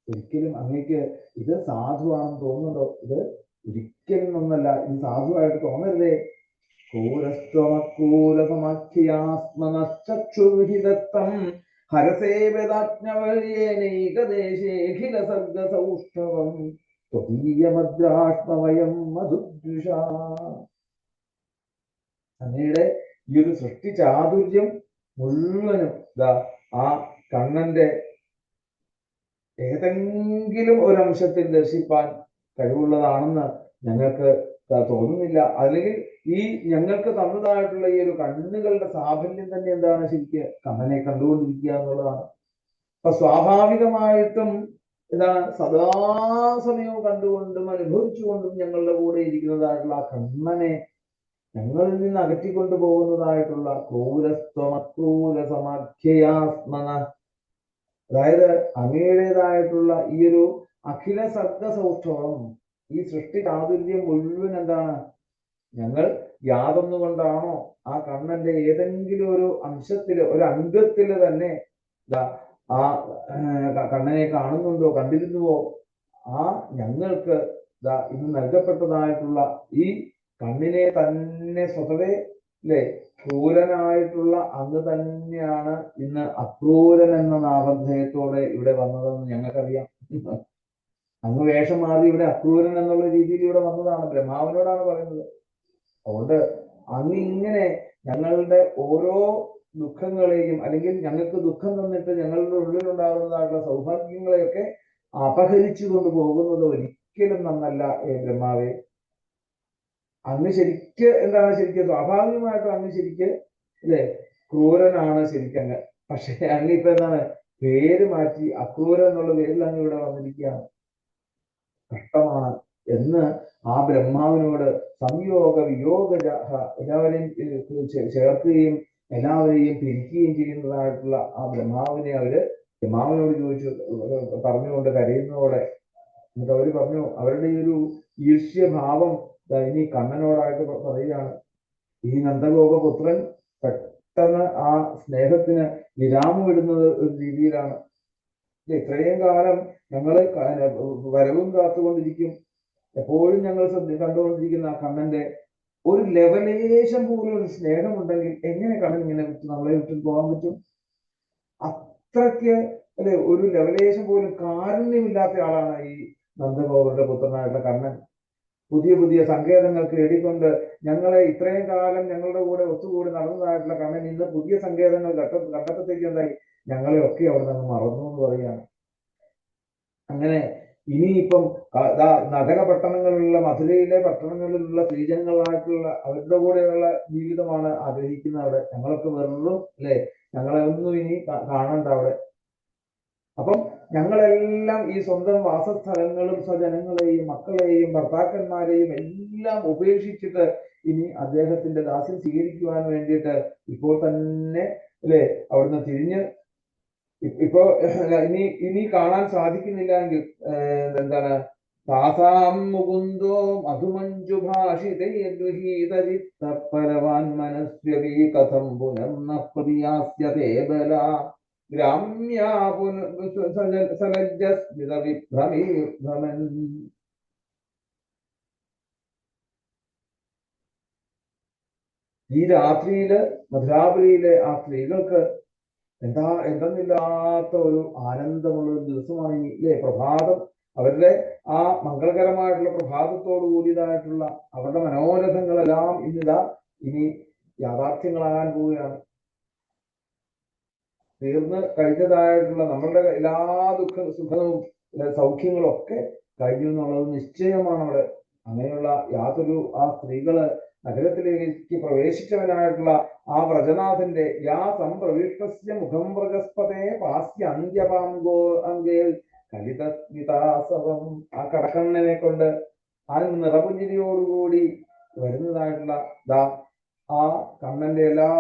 ഒരിക്കലും അങ്ങേക്ക് ഇത് സാധുവാണെന്ന് തോന്നുന്നുണ്ടോ? ഇത് ഒരിക്കലും ഒന്നല്ല, ഇത് സാധുവായിട്ട് തോന്നരുതേ. ക്രൂരസ്ത്വമക്രൂരസമാഖ്യാസ്മനശ്ചക്ഷുർഹിതം ഹരസേവദാജ്ഞവല്യേനൈകദേശേഖില സർഗസൗഷ്ഠവം ത്വദീയമദ്രാഷ്മവയം മധുദ്വിഷ. അങ്ങയുടെ ഈ ഒരു സൃഷ്ടി ചാതുര്യം മുഴുവനും ആ കണ്ണന്റെ ഏതെങ്കിലും ഒരു അംശത്തിൽ ദർശിപ്പാൻ കഴിവുള്ളതാണെന്ന് ഞങ്ങൾക്ക് തോന്നുന്നില്ല. അല്ലെങ്കിൽ ഈ ഞങ്ങൾക്ക് തന്നതായിട്ടുള്ള ഈ ഒരു കണ്ണുകളുടെ സാഫല്യം തന്നെ എന്താണ്? ശരിക്ക് കണ്ണനെ കണ്ടുകൊണ്ടിരിക്കുക എന്നുള്ളതാണ്. അപ്പൊ സ്വാഭാവികമായിട്ടും എന്താണ് സദാസമയവും കണ്ടുകൊണ്ടും അനുഭവിച്ചുകൊണ്ടും ഞങ്ങളുടെ കൂടെ ഇരിക്കുന്നതായിട്ടുള്ള ആ കണ്ണനെ ഞങ്ങളിൽ നിന്ന് അകറ്റിക്കൊണ്ടു പോകുന്നതായിട്ടുള്ള ക്രൂരസ്ത്വമക്രൂരസമാഖ്യയാസ്മന, അതായത് അങ്ങയുടേതായിട്ടുള്ള ഈ ഒരു അഖില സർഗ സൗഷ്ഠവം, ഈ സൃഷ്ടി ചാതുര്യം മുഴുവൻ എന്താണ് ഞങ്ങൾ യാതൊന്നുകൊണ്ടാണോ ആ കണ്ണന്റെ ഏതെങ്കിലും ഒരു അംശത്തില് ഒരു അംഗത്തില് തന്നെ ആ കണ്ണനെ കാണുന്നുണ്ടോ കണ്ടിരുന്നുവോ, ആ ഞങ്ങൾക്ക് ഇന്ന് നൽകപ്പെട്ടതായിട്ടുള്ള ഈ കണ്ണിനെ തന്നെ സ്വതവേ അല്ലെ ക്രൂരനായിട്ടുള്ള അങ്ങ് തന്നെയാണ് ഇന്ന് അക്രൂരൻ എന്ന നാമധേയത്തോടെ ഇവിടെ വന്നതെന്ന് ഞങ്ങൾക്കറിയാം. അങ്ങ് വേഷം മാറി ഇവിടെ അക്രൂരൻ എന്നുള്ള രീതിയിൽ ഇവിടെ വന്നതാണ്, ബ്രഹ്മാവിനോടാണ് പറയുന്നത്. അതുകൊണ്ട് അങ്ങ് ഇങ്ങനെ ഞങ്ങളുടെ ഓരോ ദുഃഖങ്ങളെയും അല്ലെങ്കിൽ ഞങ്ങൾക്ക് ദുഃഖം തന്നിട്ട് ഞങ്ങളുടെ ഉള്ളിലുണ്ടാകുന്നതായിട്ടുള്ള സൗഭാഗ്യങ്ങളെയൊക്കെ അപഹരിച്ചു കൊണ്ടുപോകുന്നത് ഒരിക്കലും നന്നല്ല ബ്രഹ്മാവേ. അങ്ങ് ശരിക്ക് എന്താണ് ശരിക്കും സ്വാഭാവികമായിട്ടും അങ്ങ് ശരിക്ക് അല്ലെ ക്രൂരനാണ് ശരിക്കങ്ങ്. പക്ഷെ അങ്ങ് ഇപ്പൊ എന്താണ് പേര് മാറ്റി അക്രൂരൻ എന്നുള്ള പേരിൽ അങ്ങ് ഇവിടെ വന്നിരിക്കുകയാണ്. കഷ്ടമാണ് എന്ന് ആ ബ്രഹ്മാവിനോട് സംയോഗ വിയോഗ എല്ലാവരെയും ചേർക്കുകയും എല്ലാവരെയും പിരിക്കുകയും ചെയ്യുന്നതായിട്ടുള്ള ആ ബ്രഹ്മാവിനെ ബ്രഹ്മാവിനോട് പറഞ്ഞുകൊണ്ട് കരയുന്നതോടെ എന്നിട്ട് അവര് പറഞ്ഞു അവരുടെ ഈ ഒരു ഈർഷ്യഭാവം ഇനി കണ്ണനോടായിട്ട് പറയുകയാണ്. ഈ നന്ദഗോപപുത്രൻ പെട്ടെന്ന് ആ സ്നേഹത്തിന് വിരാമം ഇടുന്നത് ഒരു രീതിയിലാണ്. ഇത്രയും കാലം ഞങ്ങൾ വരവും കാത്തുകൊണ്ടിരിക്കും, എപ്പോഴും ഞങ്ങൾ കണ്ടുകൊണ്ടിരിക്കുന്ന ആ കണ്ണന്റെ ഒരു ലെവലേശം പോലും ഒരു സ്നേഹമുണ്ടെങ്കിൽ എങ്ങനെ കണ്ണൻ ഇങ്ങനെ നമ്മളെ വിട്ടു പോകാൻ പറ്റും? അത്രയ്ക്ക് അല്ലെ, ഒരു ലെവലേശം പോലും കാരുണ്യമില്ലാത്ത ആളാണ് ഈ നന്ദഗോപരുടെ പുത്രനായിട്ടുള്ള കണ്ണൻ. പുതിയ പുതിയ സങ്കേതങ്ങൾ തേടിക്കൊണ്ട് ഞങ്ങളെ ഇത്രയും കാലം ഞങ്ങളുടെ കൂടെ ഒത്തുകൂടി നടന്നതായിട്ടുള്ള കണ്ണൻ ഇന്ന് പുതിയ സങ്കേതങ്ങൾ കണ്ടപ്പോഴത്തേക്ക് എന്തായി, ഞങ്ങളെ ഒക്കെ അവിടെ നിന്ന് മറന്നു എന്ന് പറയുകയാണ്. അങ്ങനെ ഇനിയിപ്പം നഗരപട്ടണങ്ങളിലുള്ള മധുരയിലെ പട്ടണങ്ങളിലുള്ള സ്ത്രീജനങ്ങളായിട്ടുള്ള അവരുടെ കൂടെയുള്ള ജീവിതമാണ് ആഗ്രഹിക്കുന്നത് അവിടെ. ഞങ്ങളൊക്കെ വെറും അല്ലെ, ഞങ്ങളെ ഒന്നും ഇനി കാണണ്ട അവിടെ. അപ്പം ഞങ്ങളെല്ലാം ഈ സ്വന്തം വാസസ്ഥലങ്ങളും സ്വജനങ്ങളെയും മക്കളെയും ഭർത്താക്കന്മാരെയും എല്ലാം ഉപേക്ഷിച്ചിട്ട് ഇനി അദ്ദേഹത്തിന്റെ ദാസ്യം സ്വീകരിക്കുവാൻ വേണ്ടിയിട്ട് ഇപ്പോൾ തന്നെ അല്ലെ അവിടുന്ന് തിരിഞ്ഞ് ഇപ്പോ ഇനി കാണാൻ സാധിക്കുന്നില്ല എങ്കിൽ എന്താണ്, താസാം മുകുന്ദോ മധുമഞ്ജു ഭാഷിതേർഗൃഹീതരിത്തപരവാൻ മനസ്വീ കഥം പുനർന പ്രിയാസ്യതേ ബല ഗ്രാമ്യാ സലജ്ജസ്മിതവിഭ്രമീഭ്രമൻ. ഈ രാത്രിയില് മധുരാപുരിയിലെ ആ സ്ത്രീകൾക്ക് എന്തെന്നില്ലാത്ത ഒരു ആനന്ദമുള്ള ഒരു ദിവസമാണ് ഈ അല്ലേ പ്രഭാതം. അവരുടെ ആ മംഗളകരമായിട്ടുള്ള പ്രഭാതത്തോടു കൂടിയതായിട്ടുള്ള അവരുടെ മനോരഥങ്ങളെല്ലാം ഇനി യാഥാർത്ഥ്യങ്ങളാകാൻ പോവുകയാണ്. തീർന്ന് കഴിഞ്ഞതായിട്ടുള്ള നമ്മളുടെ എല്ലാ സുഖവും സൗഖ്യങ്ങളും ഒക്കെ കഴിഞ്ഞു എന്നുള്ളത് നിശ്ചയമാണ് അവിടെ. അങ്ങനെയുള്ള യാതൊരു ആ സ്ത്രീകള് നഗരത്തിലേക്ക് പ്രവേശിച്ചവനായിട്ടുള്ള ആ വ്രജനാഥന്റെ യാ സംപ്രവിഷ്ടസ്യ മുഖം വ്രജസ്പതേ പാസ്യ അന്ത്യപാങ്കോ അങ്കേൽ കലിതസ്മിതാസവം. ആ കടക്കണ്ണനെ കൊണ്ട് ആ നിറപുഞ്ചിരിയോടുകൂടി വരുന്നതായിട്ടുള്ള ആ കണ്ണന്റെ എല്ലാ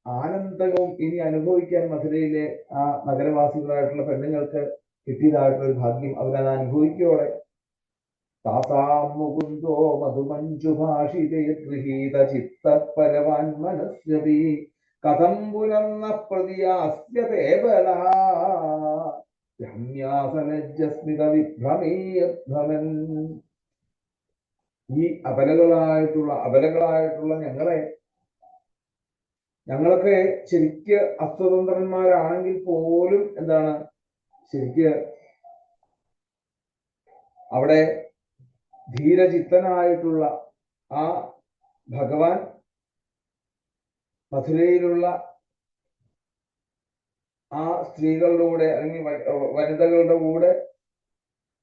ആനന്ദവും ഇനി അനുഭവിക്കാൻ മധുരയിലെ ആ നഗരവാസികളായിട്ടുള്ള പെണ്ണുങ്ങൾക്ക് കിട്ടിയതായിട്ടുള്ള ഒരു ഭാഗ്യം അവരത് അനുഭവിക്കോടെ. താസാം മുകുന്ദോ മധുമഞ്ജുഭാഷിതേർഗൃഹീത ചിത്തപരവാൻ മനസ്വീ കഥം പുനർന പ്രതിയാസ്യതേ ബലാ രമ്യാസലജ്ജസ്മിത വിഭ്രമീഭ്രമൻ. ഈ അബലകളായിട്ടുള്ള ഞങ്ങളൊക്കെ ശരിക്ക് അസ്വതന്ത്രന്മാരാണെങ്കിൽ പോലും എന്താണ്, ശരിക്ക് അവിടെ ധീരചിത്തനായിട്ടുള്ള ആ ഭഗവാൻ മധുരയിലുള്ള ആ സ്ത്രീകളുടെ കൂടെ അല്ലെങ്കിൽ വനിതകളുടെ കൂടെ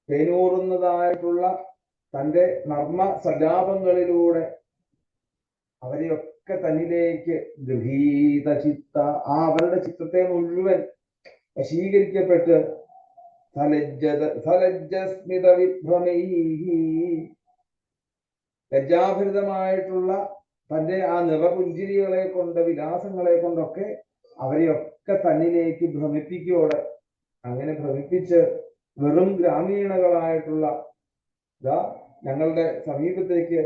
തേനൂറുന്നതായിട്ടുള്ള തൻ്റെ നർമ്മ സല്ലാപങ്ങളിലൂടെ അവരെയൊക്കെ തന്നിലേക്ക് ഗൃഹീത ചിത്ത, ആ അവരുടെ ചിത്തത്തെ മുഴുവൻ വശീകരിക്കപ്പെട്ട് സലജ്ജസ്മിത വിഭ്രമൈഹി, ലജ്ജാഭരിതമായിട്ടുള്ള തന്റെ ആ നിറപുഞ്ചിരികളെ കൊണ്ട് വിലാസങ്ങളെ കൊണ്ടൊക്കെ അവരെയൊക്കെ തന്നിലേക്ക് ഭ്രമിപ്പിക്കോടെ. അങ്ങനെ ഭ്രമിപ്പിച്ച് വെറും ഗ്രാമീണകളായിട്ടുള്ള ഞങ്ങളുടെ സമീപത്തേക്ക്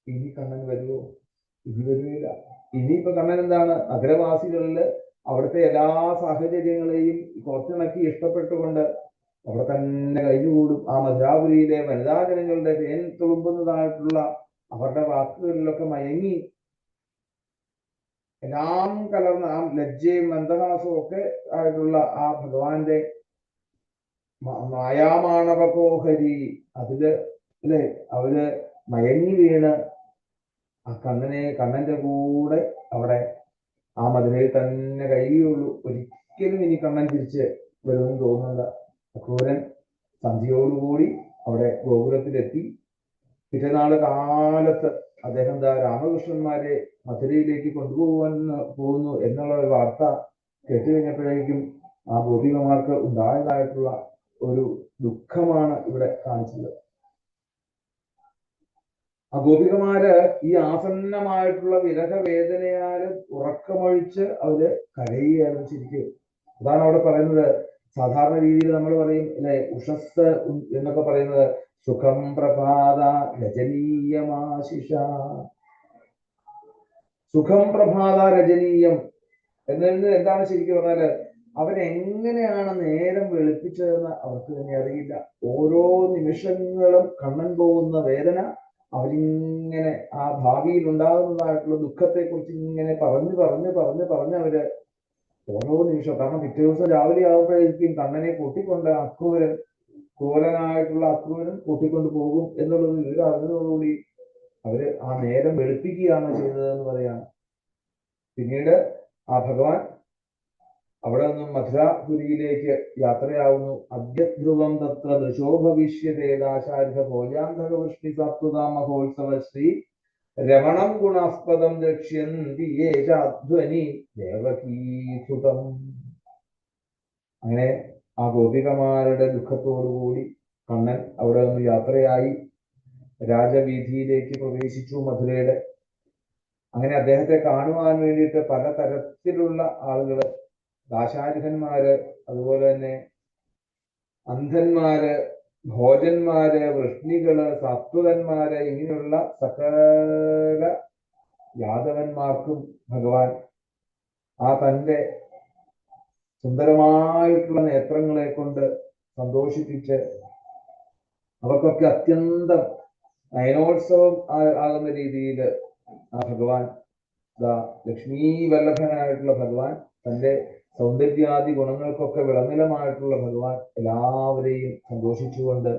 ഇനി കണ്ണൻ വരുമോ? ഇനി വരുന്നില്ല. ഇനിയിപ്പോ കണ്ണൻ എന്താണ്, നഗരവാസികളില് അവിടുത്തെ എല്ലാ സാഹചര്യങ്ങളെയും കുറച്ചിണക്കി ഇഷ്ടപ്പെട്ടുകൊണ്ട് അവിടെ തന്നെ കഴിഞ്ഞുകൂടും. ആ മധുരാപുരിയിലെ വനിതാജനങ്ങളുടെ തേൻ തുളുമ്പുന്നതായിട്ടുള്ള അവരുടെ വാക്കുകളിലൊക്കെ മയങ്ങി എല്ലാം കലർന്ന ആ ലജ്ജയും മന്ദഹാസവും ഒക്കെ ആയിട്ടുള്ള ആ ഭഗവാന്റെ മായാമാണവകോഹരി അതില് അല്ലെ അവര് മയങ്ങി വീണ് ആ കണ്ണന്റെ കൂടെ അവിടെ ആ മധുരയിൽ തന്നെ കഴിയുള്ളൂ. ഒരിക്കലും ഇനി കണ്ണൻ തിരിച്ച് വരുമെന്ന് തോന്നുന്നില്ല. അക്രൂരൻ സന്ധ്യയോടുകൂടി അവിടെ ഗോകുലത്തിലെത്തി. പിറ്റേനാള് കാലത്ത് അദ്ദേഹം രാമകൃഷ്ണന്മാരെ മധുരയിലേക്ക് പോകുന്നു എന്നുള്ള ഒരു വാർത്ത കേട്ടുകഴിഞ്ഞപ്പോഴേക്കും ആ ഗോപികമാർക്ക് ഉണ്ടായതായിട്ടുള്ള ഒരു ദുഃഖമാണ് ഇവിടെ കാണിച്ചത്. ആ ഗോപികമാര് ഈ ആസന്നമായിട്ടുള്ള വിരഹവേദനയാൽ ഉറക്കമൊഴിച്ച് അവര് കരയുകയാണ് ശരിക്കും. അതാണ് അവിടെ പറയുന്നത്. സാധാരണ രീതിയിൽ നമ്മൾ പറയും അല്ലെ, ഉഷസ് എന്നൊക്കെ പറയുന്നത് സുഖം പ്രഭാത രജനീയമാശിഷ. സുഖം പ്രഭാത രജനീയം എന്നതിന് എന്താണ് ശരിക്കും പറഞ്ഞാല് അവരെങ്ങനെയാണ് നേരം വെളുപ്പിച്ചതെന്ന് അവർക്ക് തന്നെ അറിയില്ല. ഓരോ നിമിഷങ്ങളും കണ്ണൻ പോകുന്ന വേദന അവരിങ്ങനെ ആ ഭാവിയിൽ ഉണ്ടാകുന്നതായിട്ടുള്ള ദുഃഖത്തെ കുറിച്ച് ഇങ്ങനെ പറഞ്ഞ് അവര് ഓരോ നിമിഷം, കാരണം പിറ്റേ ദിവസം രാവിലെ ആകുമ്പോഴേക്കും കണ്ണനെ കൂട്ടിക്കൊണ്ട് അക്രൂരൻ, ക്രൂരനായിട്ടുള്ള അക്രൂരൻ കൂട്ടിക്കൊണ്ട് പോകും എന്നുള്ളത് ഇവർ അറിഞ്ഞതോടുകൂടി അവര് ആ നേരം വെളുപ്പിക്കുകയാണ് ചെയ്തതെന്ന് പറയാണ്. പിന്നീട് ആ ഭഗവാൻ അവിടെ നിന്നും മഥുരാപുരിയിലേക്ക് യാത്രയാവുന്നു. അദ്യധ്രുവം തത്ര ദൃശോ ഭവിഷ്യതേദാശാരിക ഭോജാന്തകവൃഷ്ടി സാത്വതാ മഹോത്സവ ശ്രീ രമണം ഗുണാസ്പദം രക്ഷ്യന്തി ധ്വനി ദേവകീസുതം. അങ്ങനെ ആ ഗോപികമാരുടെ ദുഃഖത്തോടുകൂടി കണ്ണൻ അവിടെ നിന്ന് യാത്രയായി രാജവീതിയിലേക്ക് പ്രവേശിച്ചു മധുരയുടെ. അങ്ങനെ അദ്ദേഹത്തെ കാണുവാൻ വേണ്ടിയിട്ട് പലതരത്തിലുള്ള ആളുകള്, ദാശാരിഹന്മാര്, അതുപോലെ തന്നെ അന്ധന്മാര്, ഭോജന്മാര്, വൃഷ്ണികള്, സാത്വതന്മാര്, ഇങ്ങനെയുള്ള സകല യാദവന്മാർക്കും ഭഗവാൻ ആ തന്റെ സുന്ദരമായിട്ടുള്ള നേത്രങ്ങളെ കൊണ്ട് സന്തോഷിപ്പിച്ച് അവർക്കൊക്കെ അത്യന്തം നയനോത്സവം ആകുന്ന രീതിയിൽ ആ ഭഗവാൻ, ലക്ഷ്മീ വല്ലഭനായിട്ടുള്ള ഭഗവാൻ, തന്റെ സൗന്ദര്യാദി ഗുണങ്ങൾക്കൊക്കെ വിളനിലമായിട്ടുള്ള ഭഗവാൻ എല്ലാവരെയും സന്തോഷിച്ചുകൊണ്ട്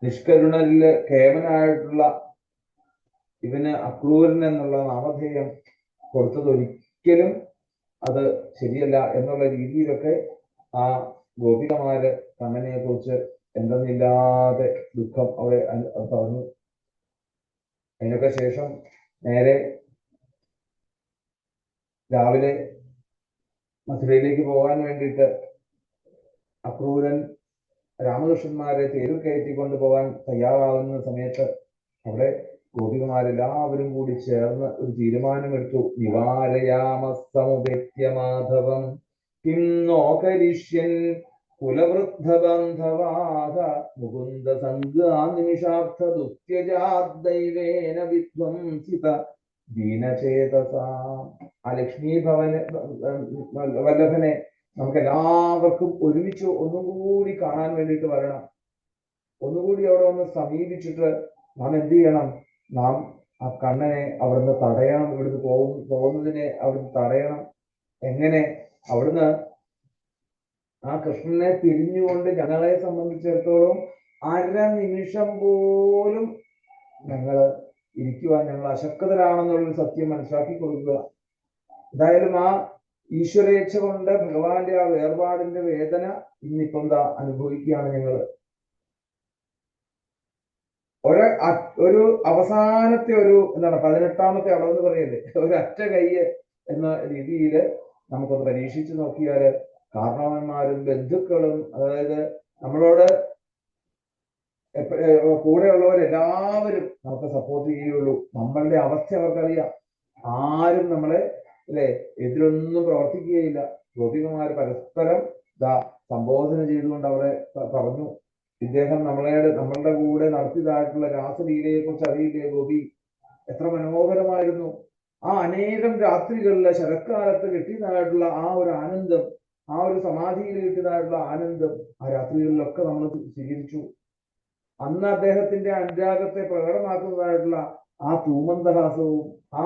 നിഷ്കരുണരില് കേവനായിട്ടുള്ള ഇവന് അക്രൂരൻ എന്നുള്ള നാമധേയം കൊടുത്തതൊരിക്കലും അത് ശരിയല്ല എന്നുള്ള രീതിയിലൊക്കെ ആ ഗോപികമാര് കണ്ണനെ കുറിച്ച് എന്തെന്നില്ലാതെ ദുഃഖം അവിടെ പറഞ്ഞു. അതിനൊക്കെ ശേഷം നേരെ രാവിലെ മധുരയിലേക്ക് പോകാൻ വേണ്ടിയിട്ട് അക്രൂരൻ രാമകൃഷ്ണന്മാരെ തേരിൽ കയറ്റിക്കൊണ്ട് പോകാൻ തയ്യാറാകുന്ന സമയത്ത് അവിടെ ഗോപികമാരെല്ലാവരും കൂടി ചേർന്ന് ഒരു തീരുമാനമെടുത്തു. നിവാരയാമസമുപേത്യ മാധവം കിം നോകരിഷ്യൻ കുലവൃദ്ധബന്ധവാഹ മുകുന്ദ സംഗാനിമിഷാർത്ഥ ദുഃഖ്യജാദൈവേന വിധ്വംസിത ദീനചേതസാ. ആ ലക്ഷ്മീ വല്ലഭനെ നമുക്ക് എല്ലാവർക്കും ഒരുമിച്ച് ഒന്നും കൂടി കാണാൻ വേണ്ടിയിട്ട് വരണം. ഒന്നുകൂടി അവിടെ ഒന്ന് സമീപിച്ചിട്ട് നാം എന്ത് ചെയ്യണം? നാം ആ കണ്ണനെ അവിടുന്ന് തടയണം. ഇവിടുന്ന് പോകുന്നതിനെ അവിടുന്ന് തടയണം. എങ്ങനെ? അവിടുന്ന് ആ കൃഷ്ണനെ പിരിഞ്ഞുകൊണ്ട് ഞങ്ങളെ സംബന്ധിച്ചിടത്തോളം അരനിമിഷം പോലും ഞങ്ങൾ ഇരിക്കുവാൻ ഞങ്ങൾ അശക്തരാണെന്നുള്ളൊരു സത്യം മനസ്സിലാക്കി കൊടുക്കുക. എന്തായാലും ആ ഈശ്വരേച്ഛ കൊണ്ട് ഭഗവാന്റെ ആ വേർപാടിന്റെ വേദന ഇന്നിപ്പം അനുഭവിക്കുകയാണ് ഞങ്ങള്. ഒരു അവസാനത്തെ ഒരു എന്താണ് 18ാമത്തെ അളവെന്ന് പറയല്ലേ, ഒരു അറ്റ കയ്യ് എന്ന രീതിയിൽ നമുക്കൊന്ന് പരീക്ഷിച്ചു നോക്കിയാല് കാരണവന്മാരും ബന്ധുക്കളും, അതായത് നമ്മളോട് കൂടെയുള്ളവരെല്ലാവരും നമുക്ക് സപ്പോർട്ട് ചെയ്യുകയുള്ളൂ. നമ്മളുടെ അവസ്ഥ അവർക്കറിയാം. ആരും നമ്മളെ എതിരൊന്നും പ്രവർത്തിക്കുകയില്ല. ഗോപികമാര് പരസ്പരം സംബോധന ചെയ്തുകൊണ്ട് അവിടെ പറഞ്ഞു, ഇദ്ദേഹം നമ്മളുടെ കൂടെ നടത്തിയതായിട്ടുള്ള രാസലീലയെ കുറിച്ച് അറിയില്ലേ ഗോപി? എത്ര മനോഹരമായിരുന്നു! ആ അനേകം രാത്രികളിലെ ശരത്കാലത്ത് കിട്ടിയതായിട്ടുള്ള ആ ഒരു ആനന്ദം, ആ ഒരു സമാധിയിൽ കിട്ടിയതായിട്ടുള്ള ആനന്ദം ആ രാത്രികളിലൊക്കെ നമ്മൾ സ്വീകരിച്ചു. അന്ന് അദ്ദേഹത്തിന്റെ അനുരാഗത്തെ പ്രകടമാക്കുന്നതായിട്ടുള്ള ആ തൂമന്തഹാസവും ആ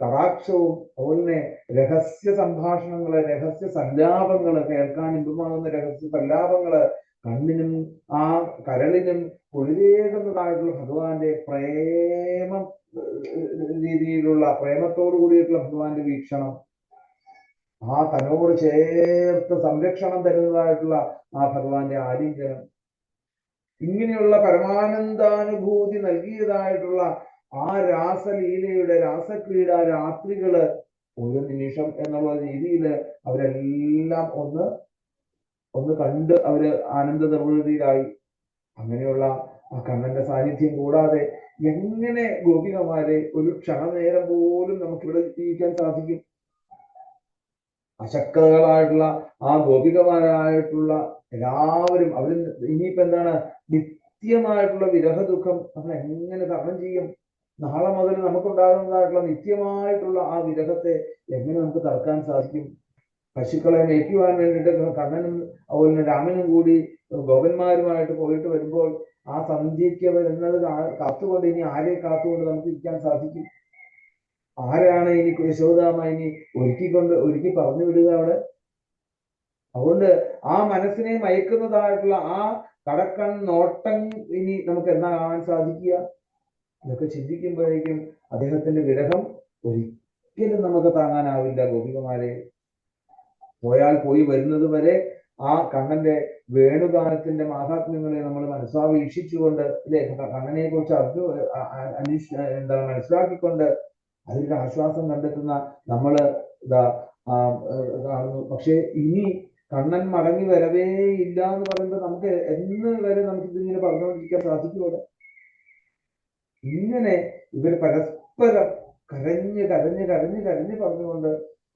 കടാക്ഷവും, അതുപോലെ രഹസ്യ സംഭാഷണങ്ങള്, രഹസ്യ സല്ലാപങ്ങള്, കേൾക്കാൻ ഇമ്പമാകുന്ന രഹസ്യ സല്ലാപങ്ങള്, കണ്ണിനും ആ കരളിനും കുളിരേകുന്നതായിട്ടുള്ള ഭഗവാന്റെ പ്രേമം രീതിയിലുള്ള പ്രേമത്തോടു കൂടിയിട്ടുള്ള ഭഗവാന്റെ വീക്ഷണം, ആ തന്നോട് ചേർത്ത് സംരക്ഷണം തരുന്നതായിട്ടുള്ള ആ ഭഗവാന്റെ ആലിംഗനം, ഇങ്ങനെയുള്ള പരമാനന്ദാനുഭൂതി നൽകിയതായിട്ടുള്ള ആ രാസലീലയുടെ രാസക്രീഡ രാത്രികള് ഒരു നിമിഷം എന്നുള്ള രീതിയിൽ അവരെല്ലാം ഒന്ന് കണ്ട് അവര് ആനന്ദ നിർവൃതിയിലായി. അങ്ങനെയുള്ള ആ കണ്ണന്റെ സാന്നിധ്യം കൂടാതെ എങ്ങനെ ഗോപികമാരെ ഒരു ക്ഷണനേരം പോലും നമുക്കിവിടെ ജീവിക്കാൻ സാധിക്കും? അശക്തകളായിട്ടുള്ള ആ ഗോപികമാരായിട്ടുള്ള എല്ലാവരും അവര് ഇനിയിപ്പോ എന്താണ്, നിത്യമായിട്ടുള്ള വിരഹ ദുഃഖം നമ്മൾ എങ്ങനെ തരണം ചെയ്യും? നാളെ മുതൽ നമുക്കുണ്ടാകുന്നതായിട്ടുള്ള നിത്യമായിട്ടുള്ള ആ വിരഹത്തെ എങ്ങനെ നമുക്ക് തറക്കാൻ സാധിക്കും? പശുക്കളെ മേയ്ക്കുവാൻ വേണ്ടിയിട്ട് കണ്ണനും അതുപോലെ രാമനും കൂടി ഗോപന്മാരുമായിട്ട് പോയിട്ട് വരുമ്പോൾ ആ സന്ധ്യയ്ക്ക് വരുന്നത് കാത്തുകൊണ്ട് ഇനി ആരെ കാത്തുകൊണ്ട് നമുക്ക് ഇരിക്കാൻ സാധിക്കും? ആരാണ് ഇനി യശോദാമ്മ ഇനി ഒരുക്കി പറഞ്ഞു വിടുക അവിടെ? അതുകൊണ്ട് ആ മനസ്സിനെ മയക്കുന്നതായിട്ടുള്ള ആ കടക്കൺ നോട്ടം ഇനി നമുക്ക് എന്നാ കാണാൻ സാധിക്കുക? ഇതൊക്കെ ചിന്തിക്കുമ്പോഴേക്കും അദ്ദേഹത്തിന്റെ വിരഹം ഒരിക്കലും നമുക്ക് താങ്ങാനാവില്ല ഗോപികമാരെ. പോയാൽ പോയി വരുന്നത് വരെ ആ കണ്ണന്റെ വേണുഗാനത്തിന്റെ മാഹാത്മ്യങ്ങളെ നമ്മൾ മനസ്സാവീക്ഷിച്ചുകൊണ്ട് അല്ലെ കണ്ണനെ കുറിച്ച് എന്താണ് മനസ്സിലാക്കിക്കൊണ്ട് അതിലൊരു ആശ്വാസം കണ്ടെത്തുന്ന നമ്മള് ഇതാ കാണുന്നു. പക്ഷെ ഇനി കണ്ണൻ മടങ്ങി വരവേ ഇല്ല എന്ന് പറയുമ്പോൾ നമുക്ക് എന്ന് വരെ നമുക്ക് ഇതിങ്ങനെ പറഞ്ഞുകൊണ്ടിരിക്കാൻ സാധിക്കുമോ? ഇങ്ങനെ ഇവർ പരസ്പരം കരഞ്ഞ് കരഞ്ഞ് കരഞ്ഞ് കരഞ്ഞ് പറഞ്ഞുകൊണ്ട്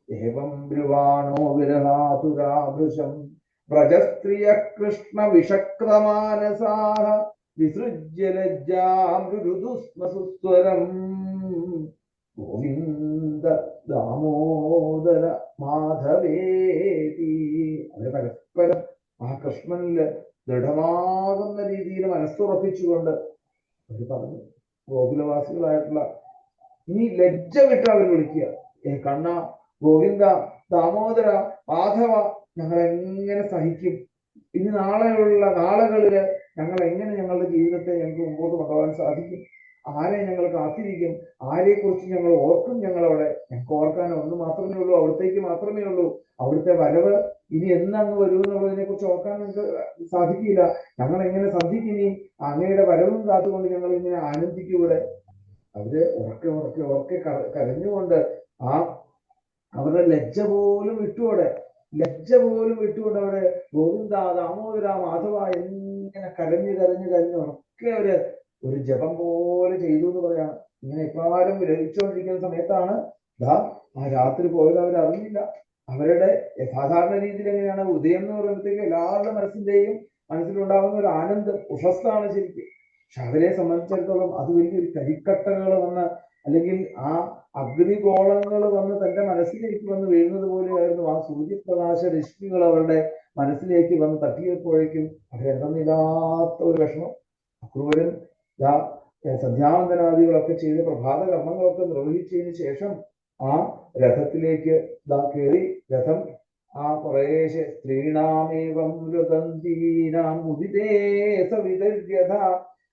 ഏവം ബ്രുവാണോ വിരഹാതുരാഭൃശം വ്രജസ്ത്രിയ കൃഷ്ണ വിഷക്രമാനസാഹ വിസൃജ്യ ലജ്ജാമൃദുസ്മസുസ്വരം ഗോവിന്ദ ദാമോദര മാധവേതി. അവര് പരസ്പരം ആ കൃഷ്ണനില് ദൃഢമാകുന്ന രീതിയിൽ മനസ്സുറപ്പിച്ചുകൊണ്ട് അവർ പറഞ്ഞു. ഗോകുലവാസികളായിട്ടുള്ള ഇനി ലജ്ജ വിട്ട് അവർ വിളിക്കുക, കണ്ണ, ഗോവിന്ദ, ദാമോദര, മാധവ, ഞങ്ങൾ എങ്ങനെ സഹിക്കും? ഇനി നാളുകളില് ഞങ്ങൾ എങ്ങനെ ഞങ്ങളുടെ ജീവിതത്തെ ഞങ്ങൾക്ക് മുമ്പോട്ട് കൊണ്ടുപോകാൻ സാധിക്കും? ആരെ ഞങ്ങൾ കാത്തിരിക്കും? ആരെ കുറിച്ച് ഞങ്ങൾ ഓർക്കും? ഞങ്ങളവിടെ ഞങ്ങൾക്ക് ഓർക്കാൻ ഒന്ന് മാത്രമേ ഉള്ളൂ, അവിടത്തേക്ക് മാത്രമേ ഉള്ളൂ. അവിടുത്തെ വരവ് ഇനി എന്നങ്ങ് വരും എന്നുള്ളതിനെ കുറിച്ച് ഓർക്കാൻ ഞങ്ങൾക്ക് സാധിക്കില്ല. ഞങ്ങൾ എങ്ങനെ സന്ധിക്കിനി അങ്ങയുടെ വരവും കാത്തുകൊണ്ട് ഞങ്ങൾ ഇങ്ങനെ ആനന്ദിക്കൂടെ? അവര് ഉറക്കെ കരഞ്ഞുകൊണ്ട് ആ അവരുടെ ലജ്ജ പോലും വിട്ടുകൊണ്ട് അവിടെ ഗോവിന്ദ, ദാമോദര, മാധവ എന്നിങ്ങനെ കരഞ്ഞ് ഉറക്കെ അവര് ഒരു ജപം പോലെ ചെയ്തു എന്ന് പറയാണ്. ഇങ്ങനെ എപ്പാരും വിലപിച്ചുകൊണ്ടിരിക്കുന്ന സമയത്താണ് ആ രാത്രി പോയത് അവർ അറിഞ്ഞില്ല. അവരുടെ സാധാരണ രീതിയിൽ എങ്ങനെയാണ് ഉദയം എന്ന് പറയുമ്പോഴത്തേക്ക് എല്ലാവരുടെ മനസ്സിലുണ്ടാകുന്ന ഒരു ആനന്ദം ഉഷസ്സാണ് ശരിക്കും. പക്ഷെ അവരെ സംബന്ധിച്ചിടത്തോളം അത് വലിയൊരു കരിക്കട്ടകൾ വന്ന് അല്ലെങ്കിൽ ആ അഗ്നിഗോളങ്ങൾ വന്ന് തന്റെ മനസ്സിലേക്ക് വന്ന് വീഴുന്നത് പോലെയായിരുന്നു ആ സൂര്യപ്രകാശ രശ്മികൾ അവരുടെ മനസ്സിലേക്ക് വന്ന് തട്ടിയപ്പോഴേക്കും അവരെന്തെന്നില്ലാത്ത ഒരു വിഷമം. അക്രൂരൻ സന്ധ്യാവന്തനാദികളൊക്കെ ചെയ്ത് പ്രഭാത കർമ്മങ്ങളൊക്കെ നിർവഹിച്ചതിന് ശേഷം ആ രഥത്തിലേക്ക് കയറി. രഥം ആ കുറേശ്ശെ സ്ത്രീണാമേവം രുതന്തീനാം ഉദിതേ സവിതര്യഥ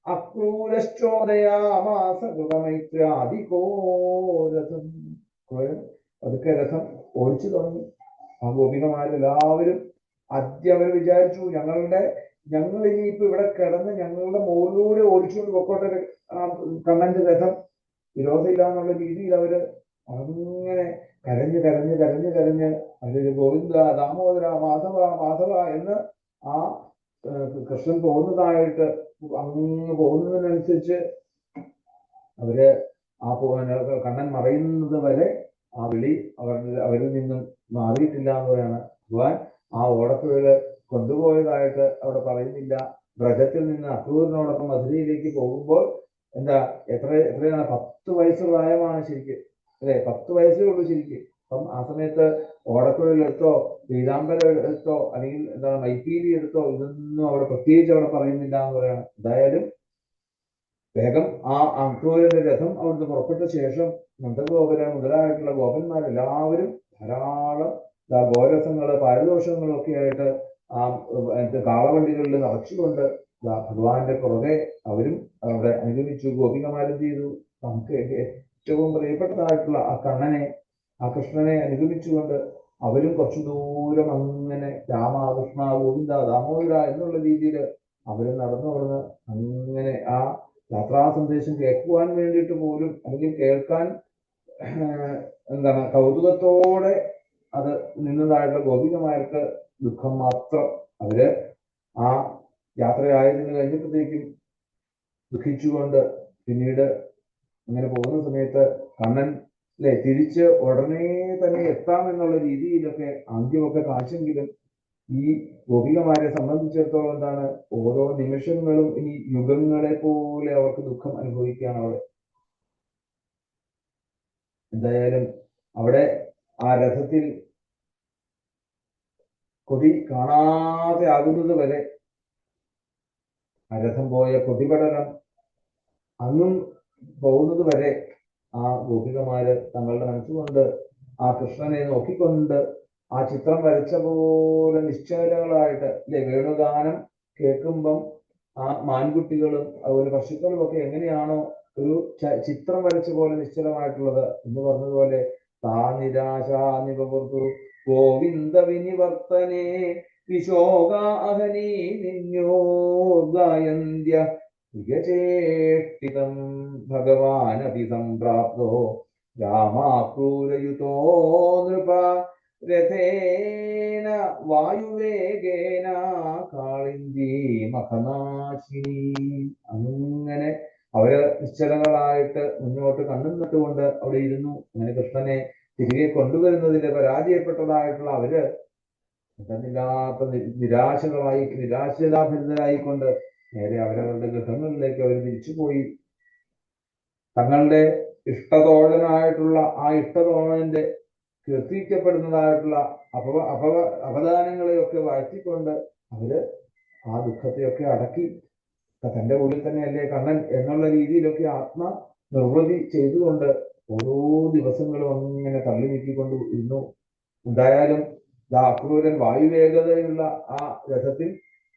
അക്രൂരശ്ചോദയാമാസ കൃതമൈത്രാദികോരഥം. അതൊക്കെ രഥം ഓടിച്ചു തുടങ്ങി. ആ ഗോപികമാരെല്ലാവരും അവർ വിചാരിച്ചു ഞങ്ങൾ ഇനിയിപ്പോ ഇവിടെ കിടന്ന് ഞങ്ങളുടെ മുകളിലൂടെ ഓടിച്ചുകൊണ്ട് പൊക്കോട്ടെ കണ്ണന്റെ രഥം, വിരോധമില്ല എന്നുള്ള രീതിയിൽ അവര് അങ്ങനെ കരഞ്ഞ് അവര് ഗോവിന്ദ, ദാമോദര, മാധവ എന്ന് ആ കൃഷ്ണൻ പോകുന്നതായിട്ട് അങ്ങ് പോകുന്നതിനനുസരിച്ച് അവര് ആ കണ്ണൻ മറയുന്നത് വരെ ആ വിളി അവരിൽ നിന്നും മാറിയിട്ടില്ല എന്ന് പറയാണ്. ഭഗവാൻ ആ ഓടക്കുഴല് കൊണ്ടുപോയതായിട്ട് അവിടെ പറയുന്നില്ല. വ്രജത്തിൽ നിന്ന് അക്രൂരിനോടൊപ്പം മധുരയിലേക്ക് പോകുമ്പോൾ എത്രയാണ് 10 വയസ്സ് പ്രായമാണ് ശരിക്കും, അല്ലെ? 10 വയസ്സേ ഉള്ളൂ ശരിക്കും. അപ്പം ആ സമയത്ത് ഓടക്കുഴലെടുത്തോ പീതാംബരം എടുത്തോ അല്ലെങ്കിൽ മൈപ്പീലി എടുത്തോ ഇതൊന്നും അവിടെ പ്രത്യേകിച്ച് അവിടെ പറയുന്നില്ല എന്ന് പറയാണ്. എന്തായാലും വേഗം ആ അക്രൂരന്റെ രഥം അവിടുന്ന് പുറപ്പെട്ട ശേഷം നന്ദഗോപുര മുതലായിട്ടുള്ള ഗോപന്മാരെല്ലാവരും ധാരാളം ഗോരസങ്ങള് പാരിതോഷങ്ങളും ഒക്കെ ആയിട്ട് ആ കാളവണ്ടികളിൽ നിറച്ചുകൊണ്ട് ഭഗവാന്റെ പുറകെ അവരും അവിടെ അനുഗമിച്ചു. ഗോപികമാരും ചെയ്തു. നമുക്ക് ഏറ്റവും പ്രിയപ്പെട്ടതായിട്ടുള്ള ആ കൃഷ്ണനെ അനുഗമിച്ചുകൊണ്ട് അവരും കുറച്ചു ദൂരം അങ്ങനെ രാമകൃഷ്ണ ഗോവിന്ദ ദാമോദര എന്നുള്ള രീതിയിൽ അവരും നടന്നു അങ്ങനെ ആ യാത്രാ സന്ദേശം കേൾക്കുവാൻ വേണ്ടിയിട്ട് പോലും അല്ലെങ്കിൽ കേൾക്കാൻ കൗതുകത്തോടെ അത് നിന്നതായിട്ടുള്ള ഗോപികമാർക്ക് ദുഃഖം മാത്രം. അവര് ആ യാത്രയായതിന് കഴിഞ്ഞപ്പോഴത്തേക്കും ദുഃഖിച്ചുകൊണ്ട് പിന്നീട് അങ്ങനെ പോകുന്ന സമയത്ത് കണ്ണൻ തിരിച്ച് ഉടനെ തന്നെ എത്താമെന്നുള്ള രീതിയിലൊക്കെ ആദ്യമൊക്കെ കാണിച്ചെങ്കിലും ഈ ഗോപികമാരെ സംബന്ധിച്ചിടത്തോളം എന്താണ്, ഓരോ നിമിഷങ്ങളും ഇനി യുഗങ്ങളെ പോലെ അവർക്ക് ദുഃഖം അനുഭവിക്കുകയാണ് അവിടെ. എന്തായാലും അവിടെ ആ രഥത്തിൽ കൊടി കാണാതെ ആകുന്നത് വരെ, ആ രഥം പോയ കൊടിപടലം അങ്ങും പോകുന്നത് വരെ ആ ഗോപികമാര് തങ്ങളുടെ മനസ്സുകൊണ്ട് ആ കൃഷ്ണനെ നോക്കിക്കൊണ്ട് ആ ചിത്രം വരച്ച പോലെ നിശ്ചലകളായിട്ട്, അല്ലെ, വേണുഗാനം കേൾക്കുമ്പം ആ മാൻകുട്ടികളും അതുപോലെ പശുക്കളും ഒക്കെ എങ്ങനെയാണോ ഒരു ചിത്രം വരച്ച പോലെ നിശ്ചലമായിട്ടുള്ളത് എന്ന് പറഞ്ഞതുപോലെ താ നിരാശാനിപുർത്തു ഗോവിന്ദ വിനിവർത്തനെ വിശോകാഹനീ നിന്യോർഗായന്ത്യ യുഗചേഷ്ടിതം ഭഗവാനപി സംപ്രാപ്തോ രാമാക്രൂരയുതോ നൃപ രഥേന വായുവേഗേന കാളിന്ദി മഖനാശിനി. അങ്ങനെ അവര് നിശ്ചലങ്ങളായിട്ട് മുന്നോട്ട് കണ്ണും നട്ടുകൊണ്ട് അവിടെ ഇരുന്നു. അങ്ങനെ കൃഷ്ണനെ തിരികെ കൊണ്ടുവരുന്നതിൽ പരാജയപ്പെട്ടതായിട്ടുള്ള അവര് എന്തെന്നില്ലാത്ത നിരാശരാഭരിതരായിക്കൊണ്ട് നേരെ അവരവരുടെ ഗൃഹങ്ങളിലേക്ക് അവർ തിരിച്ചുപോയി. തങ്ങളുടെ ഇഷ്ടതോഴനായിട്ടുള്ള ആ ഇഷ്ടതോഴന്റെ കീർത്തിക്കപ്പെടുന്നതായിട്ടുള്ള അപദാനങ്ങളെയൊക്കെ വാഴ്ത്തിക്കൊണ്ട് അവര് ആ ദുഃഖത്തെയൊക്കെ അടക്കി തന്റെ ഉള്ളിൽ തന്നെയല്ലേ കണ്ണൻ എന്നുള്ള രീതിയിലൊക്കെ ആത്മ നിർവൃതി ചെയ്തുകൊണ്ട് ഓരോ ദിവസങ്ങളും അങ്ങനെ തള്ളി നീക്കിക്കൊണ്ട് ഇരുന്നു. എന്തായാലും അക്രൂരൻ വായുവേഗതയുള്ള ആ രഥത്തിൽ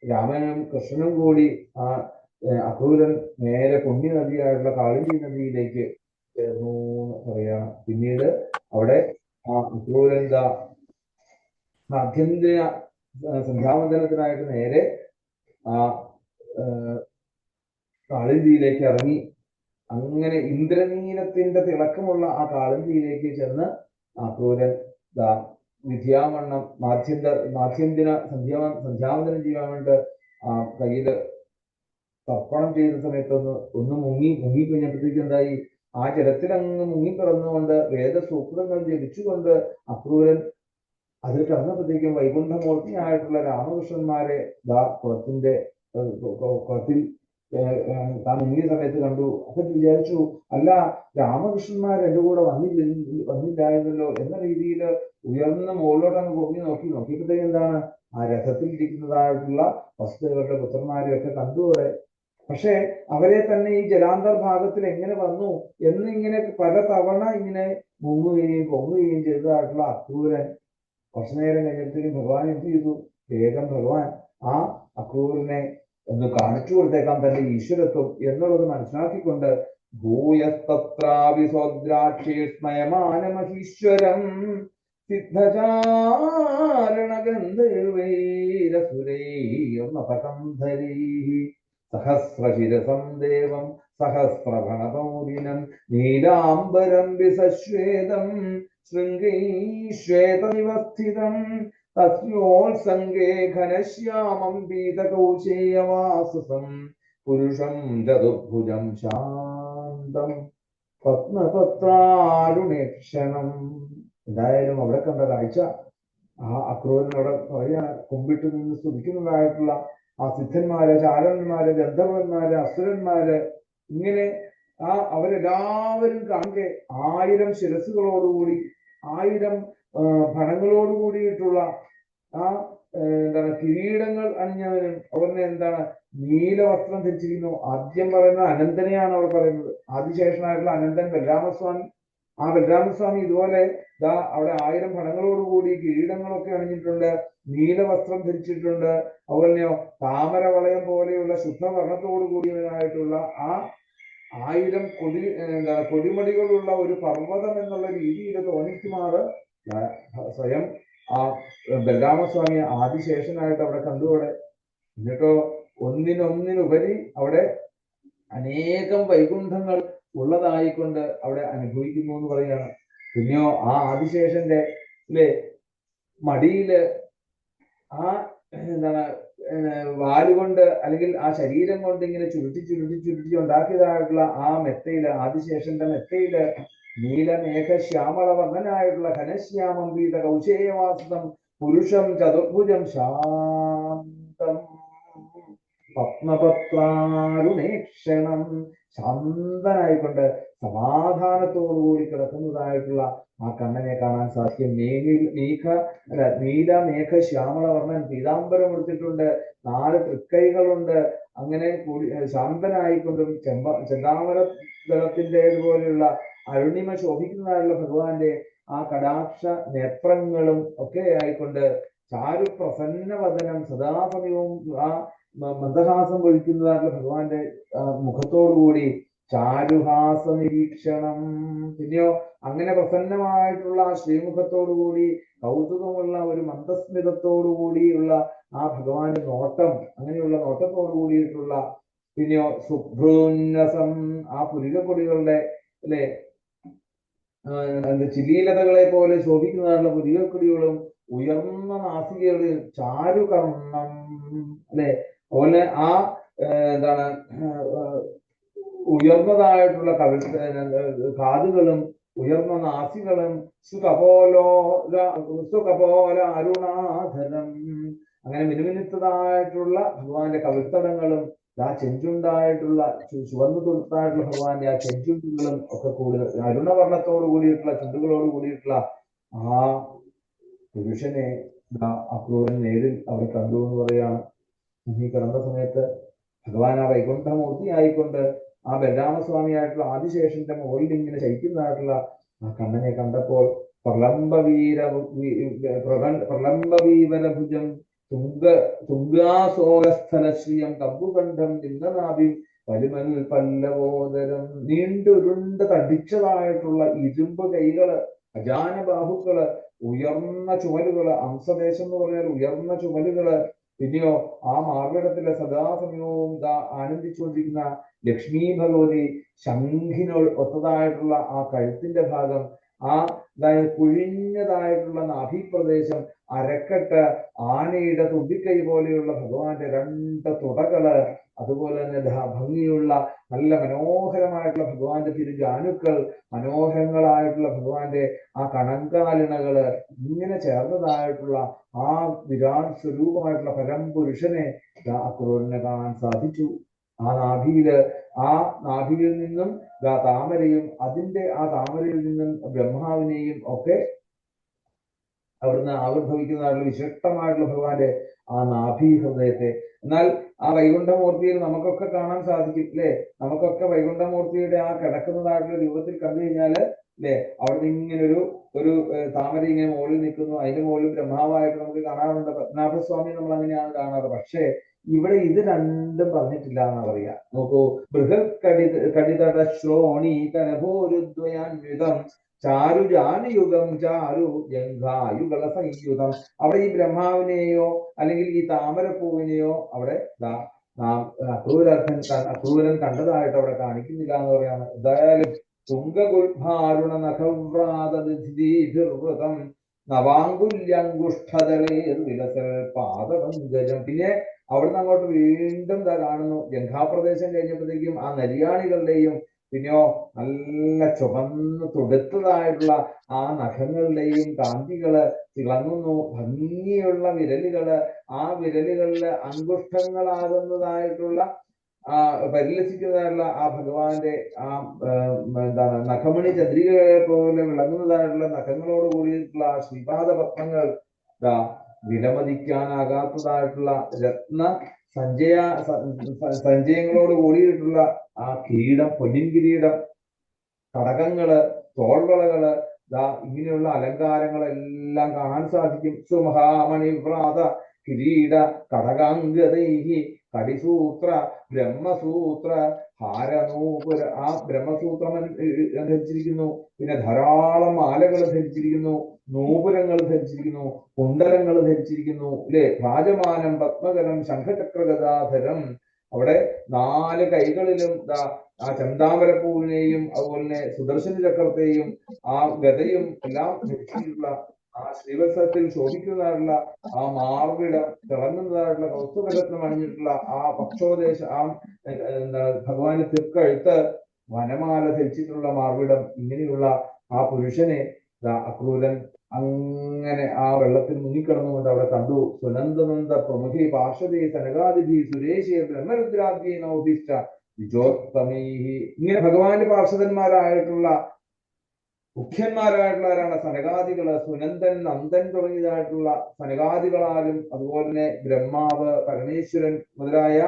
രാമനും കൃഷ്ണനും കൂടി ആ അക്രൂരൻ നേരെ പുണ്യ നദിയായിട്ടുള്ള കാളിന്തി നദിയിലേക്ക് ചേർന്നു എന്ന് പറയാണ്. പിന്നീട് അവിടെ ആ അക്രൂരൻ ആഭ്യന്തര സന്ധ്യാവന്തനത്തിനായിട്ട് നേരെ ആ കാളിന്തിയിലേക്ക് ഇറങ്ങി. അങ്ങനെ ഇന്ദ്രനീലത്തിന്റെ തിളക്കമുള്ള ആ കാളിന്തിയിലേക്ക് ചെന്ന് അക്രൂരൻ വിദ്യാമണ്ണം സന്ധ്യാവന്തനം ചെയ്യാൻ വേണ്ടി ആ കയ്യില് തർപ്പണം ചെയ്ത സമയത്തൊന്ന് മുങ്ങിക്കഴിഞ്ഞപ്പോഴത്തേക്ക് എന്തായി, ആ ജലത്തിലങ്ങ് മുങ്ങിക്കിടന്നുകൊണ്ട് വേദസൂക്തങ്ങൾ ജപിച്ചുകൊണ്ട് അക്രൂരൻ അതിൽ കിടന്നപ്പോഴത്തേക്കും വൈകുണ്ഠമൂർത്തിയായിട്ടുള്ള രാമകൃഷ്ണന്മാരെ കുളത്തിൽ താൻ മുങ്ങിയ സമയത്ത് കണ്ടു. അപ്പൊ വിചാരിച്ചു, അല്ല, രാമകൃഷ്ണന്മാർ എന്റെ കൂടെ വന്നില്ലായിരുന്നല്ലോ എന്ന രീതിയിൽ ഉയർന്ന മുകളിലോട്ട് അങ്ങ് നോക്കിയപ്പോഴത്തേക്ക് എന്താണ്, ആ രഥത്തിൽ ഇരിക്കുന്നതായിട്ടുള്ള വസുദേവരുടെ പുത്രന്മാരെയൊക്കെ കണ്ടുകൂടെ. പക്ഷെ അവരെ തന്നെ ഈ ജലാന്തർ ഭാഗത്തിൽ എങ്ങനെ വന്നു എന്നിങ്ങനെ പല തവണ ഇങ്ങനെ മുങ്ങുകയും പൊങ്ങുകയും ചെയ്തതായിട്ടുള്ള അക്രൂരൻ കുറച്ചു നേരം കഴിഞ്ഞപ്പോഴത്തേക്കും ഭഗവാൻ എന്ത് ചെയ്തു, വേഗം ഭഗവാൻ ആ അക്രൂരനെ ഒന്ന് കാണിച്ചു കൊടുത്തേക്കാം തന്റെ ഈശ്വരത്വം എന്നുള്ളത് മനസ്സിലാക്കിക്കൊണ്ട് ഭൂയസ്തത്രാവിസോദ്രാക്ഷേഷ്മയമാനമഹീശ്വരം സിദ്ധചാരണഗന്ധർവൈരസുരൈർമപകന്ധരീ സഹസ്രശിരസം ദേവം സഹസ്രഭണപൗരിനം നീലാംബരം വിസശ്വേതം ശൃംഗൈശ്വേതനിവസ്ഥിതം തസ്യോത്സംഗേ ഘനശ്യാമം പീതകൗശേയവാസുസം പുരുഷം ചതുർഭുജം ശാന്തം പത്മപത്രാരുണേക്ഷണം. എന്തായാലും അവിടെ കണ്ട കാഴ്ച, ആ അക്രൂരനോട് പറയാണ്, കുമ്പിട്ട് നിന്ന് സ്തുതിക്കുന്നതായിട്ടുള്ള ആ സിദ്ധന്മാര്, ചാരണന്മാര്, ഗന്ധർവന്മാര്, അസുരന്മാര്, ഇങ്ങനെ അവരെല്ലാവരും കാണെ 1000 ശിരസുകളോടുകൂടി 1000 ഫണങ്ങളോട് കൂടിയിട്ടുള്ള ആ എന്താണ് കിരീടങ്ങൾ അണിഞ്ഞവനും അവരുടെ എന്താണ് നീലവസ്ത്രം ധരിച്ചിരിക്കുന്നു. ആദ്യം പറയുന്ന അനന്തനെയാണ് അവർ പറയുന്നത്, ആദിശേഷനായിട്ടുള്ള അനന്തൻ ബലരാമസ്വാമി. ആ ബലരാമസ്വാമി ഇതുപോലെ അവിടെ 1000 ഫണങ്ങളോടുകൂടി കിരീടങ്ങളൊക്കെ അണിഞ്ഞിട്ടുണ്ട്, നീലവസ്ത്രം ധരിച്ചിട്ടുണ്ട്. അതുപോലെയോ താമര വളയം പോലെയുള്ള ശുദ്ധവർണ്ണത്തോടു കൂടിയവനായിട്ടുള്ള ആ 1000 കൊടിമടികളുള്ള ഒരു പർവ്വതം എന്നുള്ള രീതിയിൽ തോന്നിക്കുമാറ് സ്വയം ആ ബലരാമസ്വാമി ആദിശേഷനായിട്ട് അവിടെ കണ്ടുകൂടെ. എന്നിട്ടോ ഒന്നിനൊന്നിനുപരി അവിടെ അനേകം വൈകുണ്ഠങ്ങൾ ഉള്ളതായിക്കൊണ്ട് അവിടെ അനുഭവിക്കുന്നു എന്ന് പറയുകയാണ്. പിന്നെയോ ആ ആദിശേഷന്റെ മടിയില് ആ എന്താണ് വാലുകൊണ്ട് അല്ലെങ്കിൽ ആ ശരീരം കൊണ്ട് ഇങ്ങനെ ചുരുട്ടി ഉണ്ടാക്കിയതായിട്ടുള്ള ആ മെത്തയില്, ആദിശേഷന്റെ മെത്തയില് നീലമേഘ ശ്യാമള വർണ്ണനായിട്ടുള്ള ഘനശ്യാമം പീത കൗശേയവാസതം പുരുഷം ചതുർഭുജം ശാന്തം പത്മപത്രാരുണേക്ഷണം, ശാന്തനായിക്കൊണ്ട് സമാധാനത്തോടുകൂടി കിടക്കുന്നതായിട്ടുള്ള ആ കണ്ണനെ കാണാൻ സാധിക്കും. നീല മേഘ ശ്യാമള വർണ്ണൻ, പീതാംബരം എടുത്തിട്ടുണ്ട്, 4 തൃക്കൈകളുണ്ട്. അങ്ങനെ കൂടി ശാന്തനായിക്കൊണ്ടും ചെന്താമര ദളത്തിൻ്റെതുപോലെയുള്ള അരുണിമ ശോഭിക്കുന്നതായുള്ള ഭഗവാന്റെ ആ കടാക്ഷ നേത്രങ്ങളും ഒക്കെ ആയിക്കൊണ്ട് ചാരു പ്രസന്നവദനം, സദാസമയവും ആ മന്ദഹാസം ഒഴിക്കുന്നതായിട്ടുള്ള ഭഗവാന്റെ മുഖത്തോടുകൂടി ചാരുഹാസ നിരീക്ഷണം. പിന്നെയോ അങ്ങനെ പ്രസന്നമായിട്ടുള്ള ആ ശ്രീമുഖത്തോടുകൂടി കൗതുകമുള്ള ഒരു മന്ദസ്മിതത്തോടുകൂടിയുള്ള ആ ഭഗവാന്റെ നോട്ടം, അങ്ങനെയുള്ള നോട്ടത്തോടു കൂടിയിട്ടുള്ള പിന്നെയോ ശുഭ്രോന്നസം, ആ പുരികക്കൊടികളുടെ അല്ലെ ചില്ലീലതകളെ പോലെ ശോഭിക്കുന്നതായിട്ടുള്ള പുരികക്കൊടികളും ഉയർന്ന നാസികകളിൽ ചാരുകർണം അല്ലെ, അതുപോലെ ആ എന്താണ് ഉയർന്നതായിട്ടുള്ള കാതുകളും ഉയർന്ന നാസികളും സുഖപോല അരുണാധരം, അങ്ങനെ മിനുമിനുത്തതായിട്ടുള്ള ഭഗവാന്റെ കവിൾത്തടങ്ങളും ആ ചെഞ്ചുണ്ടായിട്ടുള്ള ചുവന്നു തൊടുത്തായിട്ടുള്ള ഭഗവാന്റെ ആ ചെഞ്ചുണ്ടുകളും ഒക്കെ കൂടുതൽ അരുണവർണ്ണത്തോട് കൂടിയിട്ടുള്ള ചുണ്ടുകളോട് കൂടിയിട്ടുള്ള ആ പുരുഷനെ അക്രൂരൻ നേരിൽ അവർ കണ്ടു എന്ന് പറയാണ്. ഈ കിടന്ന സമയത്ത് ഭഗവാൻ ആ വൈകുണ്ഠമൂർത്തി ആയിക്കൊണ്ട് ആ ബലരാമസ്വാമിയായിട്ടുള്ള ആദിശേഷന്റെ മുകളിൽ ഇങ്ങനെ ശയിക്കുന്നതായിട്ടുള്ള ആ കണ്ണനെ കണ്ടപ്പോൾ പ്രളംബവീവലഭുജം തുംഗാസോലസ്ഥലശ്രിയം കമ്പുകണ്ഠം ലിംഗനാഭി പലിമൽ പല്ലവോദരം, നീണ്ടുരുണ്ട് തടിച്ചതായിട്ടുള്ള ഇരുമ്പ് കൈകള്, അജാന ബാഹുക്കള്, ഉയർന്ന ചുമലുകള്, അംശദേശം എന്ന് പറഞ്ഞാൽ ഉയർന്ന ചുമലുകള്, പിന്നെയോ ആ മാർഗടത്തിലെ സദാസമയവും ആനന്ദിച്ചുകൊണ്ടിരിക്കുന്ന ലക്ഷ്മി ഭഗവതി, ശംഖിനോ ഒത്തതായിട്ടുള്ള ആ കഴുത്തിന്റെ ഭാഗം, ആ കുഴിഞ്ഞതായിട്ടുള്ള നാഭിപ്രദേശം, അരക്കെട്ട്, ആനയുടെ തുമ്പിക്കൈ പോലെയുള്ള ഭഗവാന്റെ 2 തുടകള്, അതുപോലെ തന്നെ ഭംഗിയുള്ള നല്ല മനോഹരമായിട്ടുള്ള ഭഗവാന്റെ തിരുജാനുക്കൾ, മനോഹരങ്ങളായിട്ടുള്ള ഭഗവാന്റെ ആ കണങ്കാലിണകള്, ഇങ്ങനെ ചേർന്നതായിട്ടുള്ള ആ വിരാട് സ്വരൂപമായിട്ടുള്ള പരംപുരുഷനെ അക്രൂരനെ കാണാൻ സാധിച്ചു. ആ നാഭിയിൽ നിന്നും താമരയും, അതിന്റെ ആ താമരയിൽ നിന്നും ബ്രഹ്മാവിനെയും ഒക്കെ അവിടുന്ന് ആവിർഭവിക്കുന്നതായിട്ടുള്ള വിശിഷ്ടമായിട്ടുള്ള ഭഗവാന്റെ ആ നാഭി ഹൃദയത്തെ. എന്നാൽ ആ വൈകുണ്ഠമൂർത്തിയിൽ നമുക്കൊക്കെ കാണാൻ സാധിക്കും അല്ലെ, നമുക്കൊക്കെ വൈകുണ്ഠമൂർത്തിയുടെ ആ കിടക്കുന്നതായിട്ടുള്ള രൂപത്തിൽ കണ്ടു കഴിഞ്ഞാല് അല്ലെ, അവിടുന്ന് ഇങ്ങനെ ഒരു താമര ഇങ്ങനെ മുകളിൽ നിൽക്കുന്നു, അതിന്റെ മുകളിൽ ബ്രഹ്മാവായിട്ട് നമുക്ക് കാണാറുണ്ട്. പത്മനാഭസ്വാമി നമ്മൾ അങ്ങനെയാണ് കാണാറ്. പക്ഷേ ഇവിടെ ഇത് രണ്ടും പറഞ്ഞിട്ടില്ല എന്നാ പറയാ. നോക്കൂ, ബൃഹത് കടിതട ശ്രോണി കനഭോരുദ്വയാന്വിതം ചാരുജാനയുഗം ചാരു ജംഘായുഗള സംയുതം. അവിടെ ഈ ബ്രഹ്മാവിനെയോ അല്ലെങ്കിൽ ഈ താമരപ്പൂവിനെയോ അവിടെ അക്രൂരൻ കണ്ടതായിട്ട് അവിടെ കാണിക്കുന്നില്ല എന്ന് പറയാണ്. എന്തായാലും തുംഗഗുൽഭാരുണ നഖവ്രാതം നവാങ്കുല്യങ്കുഷ്ഠതലേർവിലസൽ പാദപങ്കജം. പിന്നെ അവിടുന്ന് അങ്ങോട്ട് വീണ്ടും കാണുന്നു, ജംഘാപ്രദേശം കഴിഞ്ഞപ്പോഴത്തേക്കും ആ നരിയാണികളുടെയും പിന്നെയോ നല്ല ചുവന്ന് തുടുത്തതായിട്ടുള്ള ആ നഖങ്ങളുടെയും കാന്തികള് തിളങ്ങുന്നു. ഭംഗിയുള്ള വിരലുകള്, ആ വിരലുകളില് അങ്കുഷ്ഠങ്ങളാകുന്നതായിട്ടുള്ള പരിലസിക്കുന്നതായിട്ടുള്ള ആ ഭഗവാന്റെ ആ എന്താണ് നഖമണി ചന്ദ്രികയെ പോലെ വിളങ്ങുന്നതായിട്ടുള്ള നഖങ്ങളോട് കൂടിയിട്ടുള്ള ആ ശ്രീപാദ പത്മങ്ങൾ, വിലമതിക്കാനാകാത്തതായിട്ടുള്ള രത്ന സഞ്ചയങ്ങളോട് കൂടിയിട്ടുള്ള ആ കിരീടം, പൊന്നിൻ കിരീടം, കടകങ്ങള്, തോൾവളകള്, ഇങ്ങനെയുള്ള അലങ്കാരങ്ങളെല്ലാം കാണാൻ സാധിക്കും. സുമഹാമണിവ്രാത കിരീട കടകാംഗതൈഹി കടിസൂത്ര ബ്രഹ്മസൂത്ര ഹാരനൂപുര, ആ ബ്രഹ്മസൂത്രം ധരിച്ചിരിക്കുന്നു. പിന്നെ ധാരാളം മാലകൾ ധരിച്ചിരിക്കുന്നു, നൂപുരങ്ങൾ ധരിച്ചിരിക്കുന്നു, കുണ്ടലങ്ങൾ ധരിച്ചിരിക്കുന്നു അല്ലെ. രാജമാനം പത്മകരം ശംഖചക്രഗദാധരം. അവിടെ 4 കൈകളിലും ആ ചന്താമരപ്പൂവിനെയും അതുപോലെ തന്നെ സുദർശന ചക്രത്തെയും ആ ഗതയും എല്ലാം ധരിച്ചിട്ടുള്ള ആ ശ്രീവത്സത്തിൽ ശോഭിക്കുന്നതായിട്ടുള്ള ആ മാർവിടം, തിളങ്ങുന്നതായിട്ടുള്ള കൗസ്തുഭരത്നം അണിഞ്ഞിട്ടുള്ള ആ പക്ഷോദേശ ആ എന്താണ് ഭഗവാന്റെ തൃക്കഴുത്ത്, വനമാല ധരിച്ചിട്ടുള്ള മാർവിടം, ഇങ്ങനെയുള്ള ആ പുരുഷനെ അക്രൂരൻ അങ്ങനെ ആ വെള്ളത്തിൽ മുങ്ങിക്കിടന്നുകൊണ്ട് അവിടെ കണ്ടു. സുനന്ദനന്ദ പ്രമുഖി പാർഷദേ സനകാദിഭി സുരേശേ ബ്രഹ്മരുദ്രാദ്യേ നൗദിഷ്ട വിജോത്തമൈഹി. ഇങ്ങനെ ഭഗവാന്റെ പാർഷദന്മാരായിട്ടുള്ള മുഖ്യന്മാരായിട്ടുള്ളവരാണ് സനകാദികള്. സുനന്ദൻ, നന്ദൻ തുടങ്ങിയതായിട്ടുള്ള സനകാദികളാലും അതുപോലെ തന്നെ ബ്രഹ്മാവ്, പരമേശ്വരൻ മുതലായ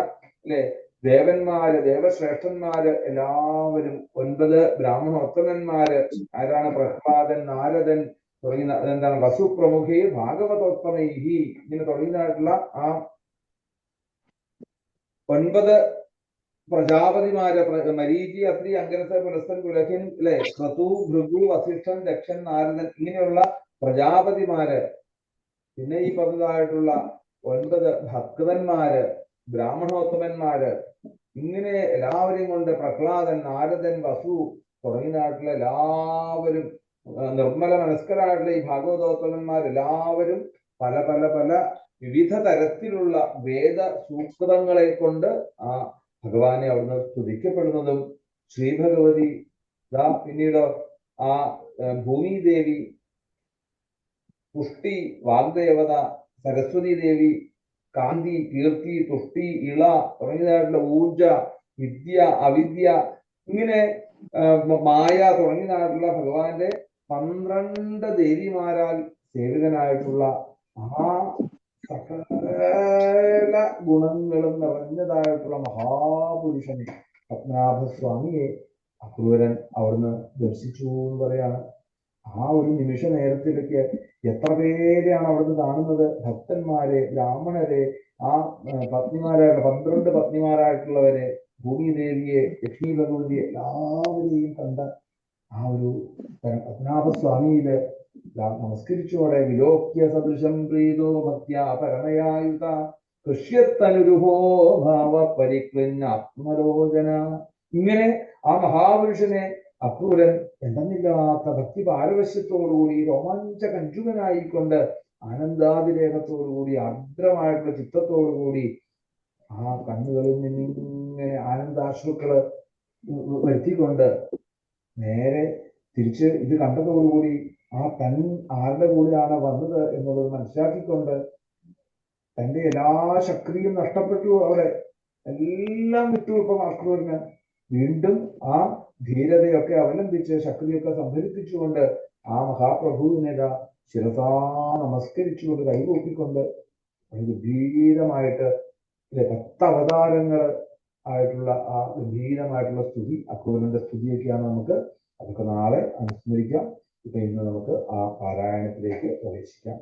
അല്ലെ ദേവന്മാര്, ദേവശ്രേഷ്ഠന്മാര് എല്ലാവരും 9 ബ്രാഹ്മണോത്തമന്മാര് ആരാണ്? പ്രഹ്ലാദൻ, നാരദൻ തുടങ്ങി എന്താണ് വസുപ്രമുഖി ഭാഗവതോത്തമൈഹി ഇങ്ങനെ തുടങ്ങിയതായിട്ടുള്ള ആ 9 പ്രജാപതിമാര്, മരീചി, അത്രി, അങ്കരസ, പുലസ്തൻ, കുലഹിൻ, അല്ലെ ക്രതു, ഭൃഗു, വസിഷ്ഠൻ, ദക്ഷൻ, നാരദൻ ഇങ്ങനെയുള്ള പ്രജാപതിമാര്, പിന്നെ ഈ പറഞ്ഞതായിട്ടുള്ള 9 ഭക്തന്മാര്, ബ്രാഹ്മണോത്തമന്മാര്, ഇങ്ങനെ എല്ലാവരെയും കൊണ്ട് പ്രഹ്ലാദൻ, നാരദൻ, വസു തുടങ്ങിയതായിട്ടുള്ള എല്ലാവരും നിർമ്മല മനസ്കരായിട്ടുള്ള ഈ ഭാഗവതോത്തമന്മാരെല്ലാവരും പല പല പല വിവിധ തരത്തിലുള്ള വേദ സൂക്തങ്ങളെ കൊണ്ട് ആ ഭഗവാനെ അവിടുന്ന് സ്തുതിക്കപ്പെടുന്നതും ശ്രീ ഭഗവതി പിന്നീട് ആ ഭൂമിദേവി, പുഷ്ടി, വാഗ്ദേവത, സരസ്വതി ദേവി, കാന്തി, കീർത്തി, തുഷ്ടി, ഇള തുടങ്ങിയതായിട്ടുള്ള ഊർജ, വിദ്യ, അവിദ്യ, ഇങ്ങനെ മായ തുടങ്ങിയതായിട്ടുള്ള ഭഗവാന്റെ 12 ദേവിമാരാൽ സേവിതനായിട്ടുള്ള ആ സകല ഗുണങ്ങളും നിറഞ്ഞതായിട്ടുള്ള മഹാപുരുഷനെ പത്മനാഭസ്വാമിയെ അക്രൂരൻ അവിടുന്ന് ദർശിച്ചു എന്ന് പറയാണ്. ആ ഒരു നിമിഷ നേരത്തിലേക്ക് എത്ര പേരെയാണ് അവിടുന്ന് കാണുന്നത്? ഭക്തന്മാരെ, ബ്രാഹ്മണരെ, ആ പത്നിമാരായിട്ടുള്ള 12 പത്നിമാരായിട്ടുള്ളവരെ, ഭൂമിദേവിയെ, ലക്ഷ്മി ഭഗവതിയെ എല്ലാവരെയും കണ്ട ആ ഒരു പത്മനാഭസ്വാമിയില് നമസ്കരിച്ചോടെ വിലോക്യ സദൃശം പ്രീതോ ഭക്ത്യാ പരമയായുധ കൃഷ്യത്തനുരുഹോ ഭാവ പരിക്ലിന്നാത്മലോചന. ഇങ്ങനെ ആ മഹാപുരുഷനെ അക്രൂരൻ എന്തെന്നില്ലാത്ത ഭക്തി പാരവശ്യത്തോടുകൂടി രോമാഞ്ച കഞ്ചുകനായിക്കൊണ്ട് ആനന്ദാതിരേകത്തോടുകൂടി ആർദ്രമായിട്ടുള്ള ചിത്തത്തോടുകൂടി ആ കണ്ണുകളിൽ നിന്നിങ്ങനെ ആനന്ദാശ്രുക്കള് വരുത്തിക്കൊണ്ട് നേരെ തിരിച്ച് ഇത് കണ്ടതോടുകൂടി ആ തൻ ആരുടെ കൂടെയാണ് വന്നത് എന്നുള്ളത് മനസ്സിലാക്കിക്കൊണ്ട് തന്റെ എല്ലാ ശക്തിയും നഷ്ടപ്പെട്ടു, അവിടെ എല്ലാം വിട്ടു. ഇപ്പം അക്രൂരന് വീണ്ടും ആ ധീരതയൊക്കെ അവലംബിച്ച് ശക്തിയൊക്കെ സംഭരിപ്പിച്ചുകൊണ്ട് ആ മഹാപ്രഭുവിനെ ശിരസാ നമസ്കരിച്ചുകൊണ്ട് കൈകൂപ്പിക്കൊണ്ട് ഗംഭീരമായിട്ട് 10 അവതാരങ്ങൾ ആയിട്ടുള്ള ആ ഗംഭീരമായിട്ടുള്ള സ്തുതി, അക്രൂരന്റെ സ്തുതിയൊക്കെയാണ്. നമുക്ക് അതൊക്കെ നാളെ അനുസ്മരിക്കാം. ഇപ്പൊ ഇന്ന് നമുക്ക് ആ പാരായണത്തിലേക്ക് പ്രവേശിക്കാം.